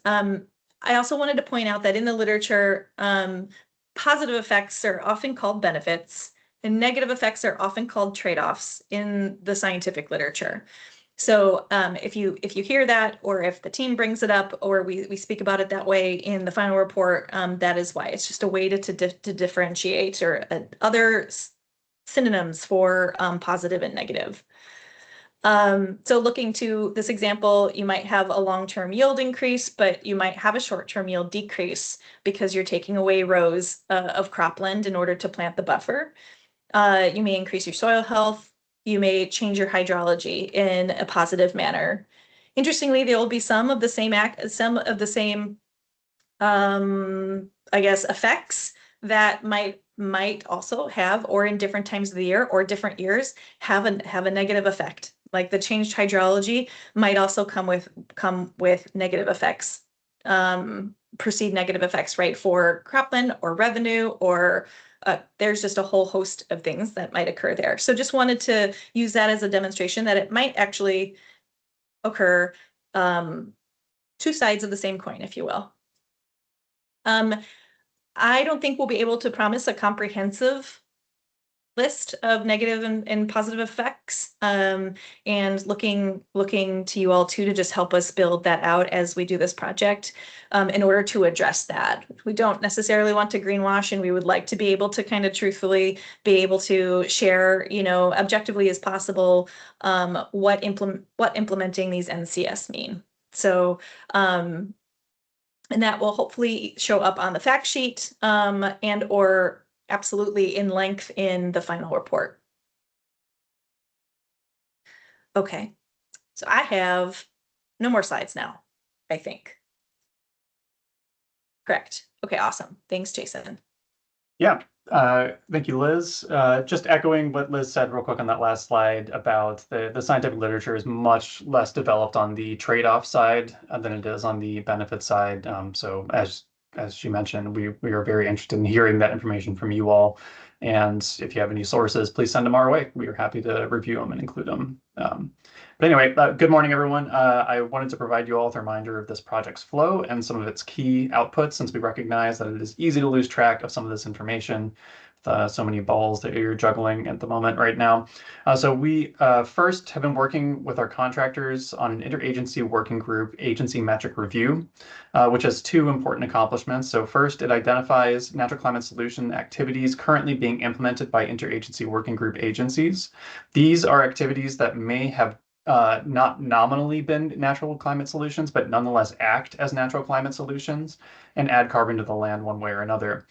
Speaker 1: I also wanted to point out that in the literature, positive effects are often called benefits and negative effects are often called trade-offs in the scientific literature. So if you hear that, or if the team brings it up, or we speak about it that way in the final report, that is why. It's just a way to differentiate, or other synonyms for positive and negative. So looking to this example, you might have a long-term yield increase, but you might have a short-term yield decrease because you're taking away rows of cropland in order to plant the buffer. You may increase your soil health. You may change your hydrology in a positive manner. Interestingly, there will be some of the same I guess, effects that might also have, or in different times of the year or different years, have a negative effect. Like the changed hydrology might also come with negative effects, perceived negative effects, right, for cropland or revenue, or there's just a whole host of things that might occur there. So just wanted to use that as a demonstration that it might actually occur, two sides of the same coin, if you will. I don't think we'll be able to promise a comprehensive list of negative and positive effects, and looking to you all too to just help us build that out as we do this project, in order to address that. We don't necessarily want to greenwash, and we would like to be able to kind of truthfully be able to share, objectively as possible, what implementing these NCS mean. So and that will hopefully show up on the fact sheet, and or absolutely in length in the final report. Okay, so I have no more slides now, I think. Correct. Okay, awesome. Thanks, Jason.
Speaker 14: Yeah, thank you, Liz. Just echoing what Liz said real quick on that last slide about the scientific literature is much less developed on the trade-off side than it is on the benefit side. So as she mentioned, we are very interested in hearing that information from you all And if you have any sources, please send them our way. We are happy to review them and include them. But anyway, good morning, everyone. I wanted to provide you all with a reminder of this project's flow and some of its key outputs, since we recognize that it is easy to lose track of some of this information. So many balls that you're juggling at the moment right now. So we first have been working with our contractors on an interagency working group agency metric review, which has two important accomplishments. So first, it identifies natural climate solution activities currently being implemented by interagency working group agencies. These are activities that may have not nominally been natural climate solutions, but nonetheless act as natural climate solutions and add carbon to the land one way or another.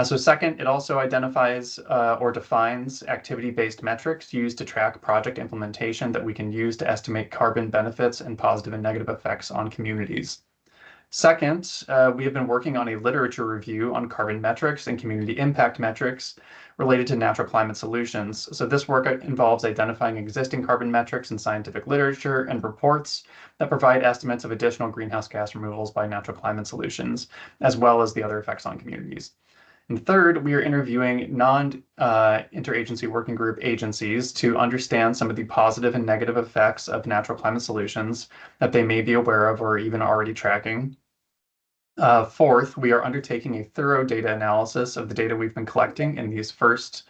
Speaker 14: So second, it also identifies or defines activity-based metrics used to track project implementation that we can use to estimate carbon benefits and positive and negative effects on communities. Second, we have been working on a literature review on carbon metrics and community impact metrics related to natural climate solutions. So this work involves identifying existing carbon metrics in scientific literature and reports that provide estimates of additional greenhouse gas removals by natural climate solutions, as well as the other effects on communities. And third, we are interviewing non-interagency working group agencies to understand some of the positive and negative effects of natural climate solutions that they may be aware of or even already tracking. Fourth, we are undertaking a thorough data analysis of the data we've been collecting in these first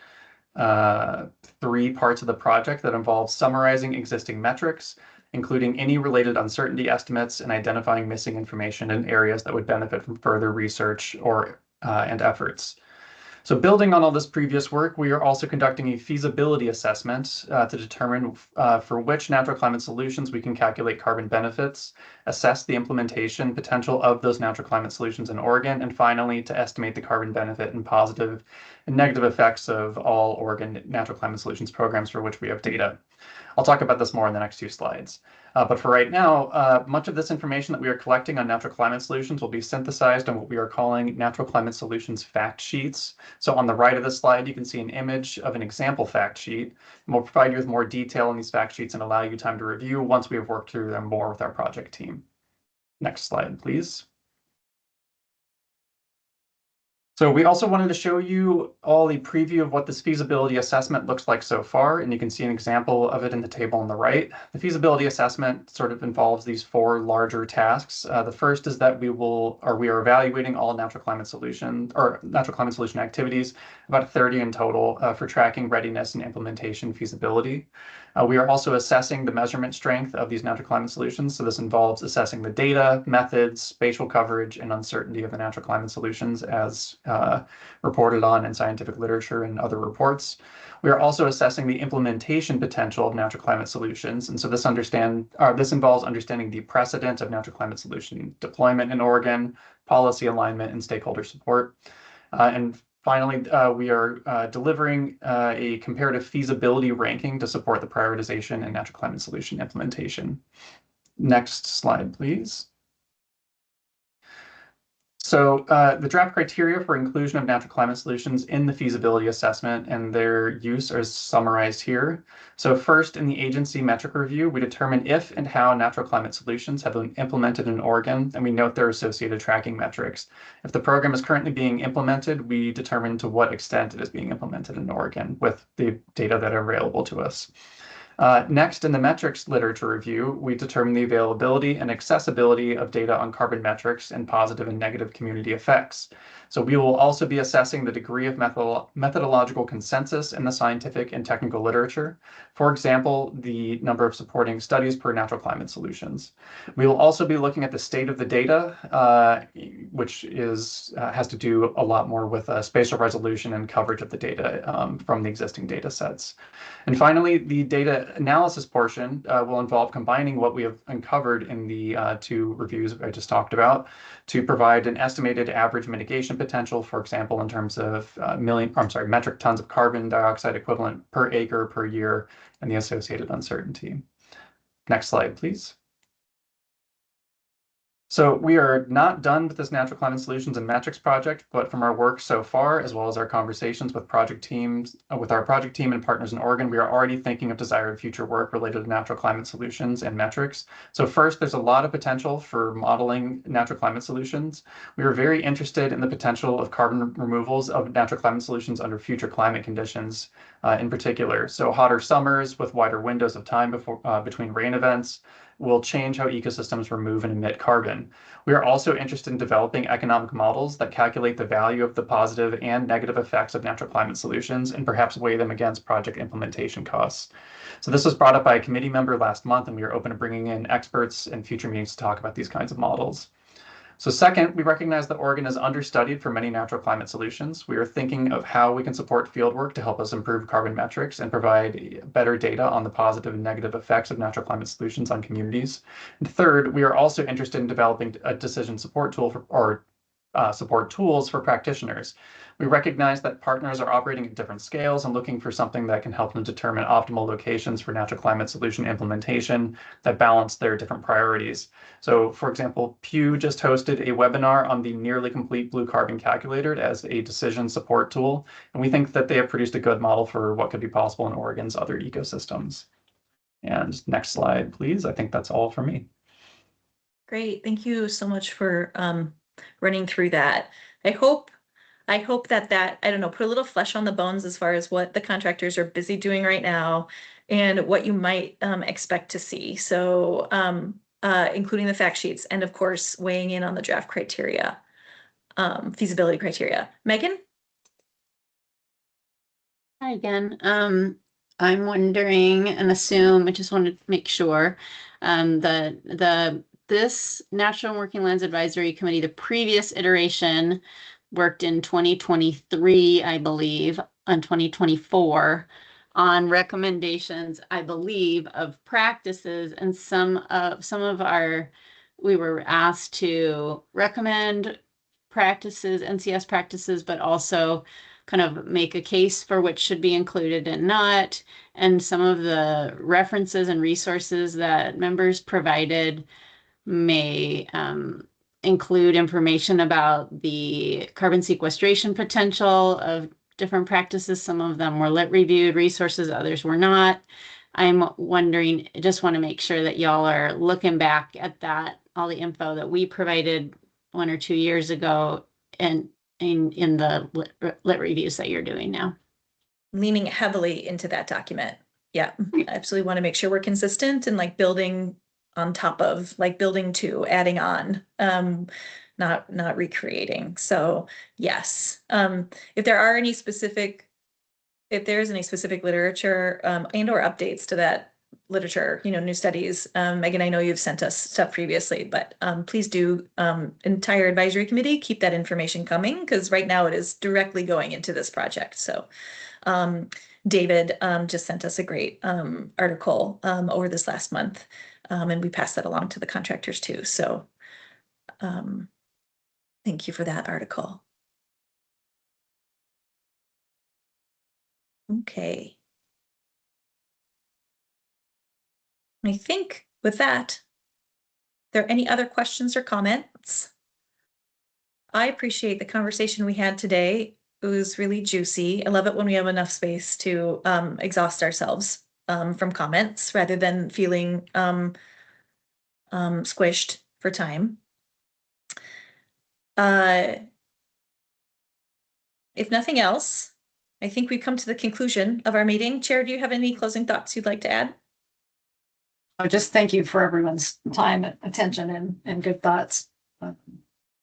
Speaker 14: 3 parts of the project that involve summarizing existing metrics, including any related uncertainty estimates, and identifying missing information in areas that would benefit from further research and efforts. So building on all this previous work, we are also conducting a feasibility assessment to determine for which natural climate solutions we can calculate carbon benefits, assess the implementation potential of those natural climate solutions in Oregon, and finally to estimate the carbon benefit and positive and negative effects of all Oregon natural climate solutions programs for which we have data. I'll talk about this more in the next 2 slides. But for right now, much of this information that we are collecting on natural climate solutions will be synthesized on what we are calling natural climate solutions fact sheets. So on the right of this slide, you can see an image of an example fact sheet, and we'll provide you with more detail on these fact sheets and allow you time to review once we have worked through them more with our project team. Next slide, please. So we also wanted to show you all the preview of what this feasibility assessment looks like so far, and you can see an example of it in the table on the right. The feasibility assessment sort of involves these 4 larger tasks. The first is that we are evaluating all natural climate solution activities, about 30 in total, for tracking readiness and implementation feasibility. We are also assessing the measurement strength of these natural climate solutions. So this involves assessing the data, methods, spatial coverage, and uncertainty of the natural climate solutions as reported on in scientific literature and other reports. We are also assessing the implementation potential of natural climate solutions. And so this involves understanding the precedent of natural climate solution deployment in Oregon, policy alignment, and stakeholder support. And finally, we are delivering a comparative feasibility ranking to support the prioritization and natural climate solution implementation. Next slide, please. So the draft criteria for inclusion of natural climate solutions in the feasibility assessment and their use are summarized here. So first, in the agency metric review, we determine if and how natural climate solutions have been implemented in Oregon, and we note their associated tracking metrics. If the program is currently being implemented, we determine to what extent it is being implemented in Oregon with the data that are available to us. Next, in the metrics literature review, we determine the availability and accessibility of data on carbon metrics and positive and negative community effects. So we will also be assessing the degree of methodological consensus in the scientific and technical literature. For example, the number of supporting studies per natural climate solutions. We will also be looking at the state of the data, which has to do a lot more with spatial resolution and coverage of the data from the existing data sets. And finally, the data analysis portion will involve combining what we have uncovered in the 2 reviews I just talked about to provide an estimated average mitigation potential, for example, in terms of metric tons of carbon dioxide equivalent per acre per year and the associated uncertainty. Next slide, please. So we are not done with this Natural Climate Solutions and Metrics project, but from our work so far, as well as our conversations with project teams, with our project team and partners in Oregon, we are already thinking of desired future work related to natural climate solutions and metrics. So first, there's a lot of potential for modeling natural climate solutions. We are very interested in the potential of carbon removals of natural climate solutions under future climate conditions in particular. So hotter summers with wider windows of time between rain events will change how ecosystems remove and emit carbon. We are also interested in developing economic models that calculate the value of the positive and negative effects of natural climate solutions and perhaps weigh them against project implementation costs. So this was brought up by a committee member last month, and we are open to bringing in experts in future meetings to talk about these kinds of models. So second, we recognize that Oregon is understudied for many natural climate solutions. We are thinking of how we can support fieldwork to help us improve carbon metrics and provide better data on the positive and negative effects of natural climate solutions on communities. And third, we are also interested in developing a decision support tool support tools for practitioners. We recognize that partners are operating at different scales and looking for something that can help them determine optimal locations for natural climate solution implementation that balance their different priorities. So, for example, Pew just hosted a webinar on the Nearly Complete Blue Carbon Calculator as a decision support tool, and we think that they have produced a good model for what could be possible in Oregon's other ecosystems. And next slide, please. I think that's all from me.
Speaker 1: Great. Thank you so much for running through that. I hope that I don't know, put a little flesh on the bones as far as what the contractors are busy doing right now and what you might expect to see. So including the fact sheets and of course weighing in on the draft criteria, feasibility criteria. Megan?
Speaker 8: Hi again. I'm wondering and assume, I just wanted to make sure this National Working Lands Advisory Committee, the previous iteration, worked in 2023, I believe, on 2024 on recommendations, I believe, of practices, and some of our, we were asked to recommend practices, NCS practices, but also kind of make a case for which should be included and not. And some of the references and resources that members provided may include information about the carbon sequestration potential of different practices. Some of them were lit reviewed resources, others were not. I'm wondering, just want to make sure that y'all are looking back at that, all the info that we provided 1 or 2 years ago and in the lit reviews that you're doing now.
Speaker 1: Leaning heavily into that document. Yeah, I absolutely want to make sure we're consistent and like building on top of, like building to, adding on, not recreating. So yes, if there is any specific literature and or updates to that literature, new studies, Megan, I know you've sent us stuff previously, but please do, entire advisory committee, keep that information coming, because right now it is directly going into this project. So David just sent us a great article over this last month, and we passed that along to the contractors too. So thank you for that article. Okay. I think with that, are there any other questions or comments? I appreciate the conversation we had today. It was really juicy. I love it when we have enough space to exhaust ourselves from comments rather than feeling squished for time. If nothing else, I think we've come to the conclusion of our meeting. Chair, do you have any closing thoughts you'd like to add?
Speaker 3: Just thank you for everyone's time, attention, and good thoughts.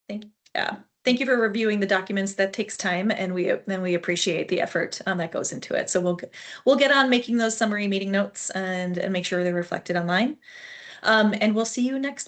Speaker 1: Thank you for reviewing the documents. That takes time, and we appreciate the effort that goes into it. So we'll get on making those summary meeting notes and make sure they're reflected online. And we'll see you next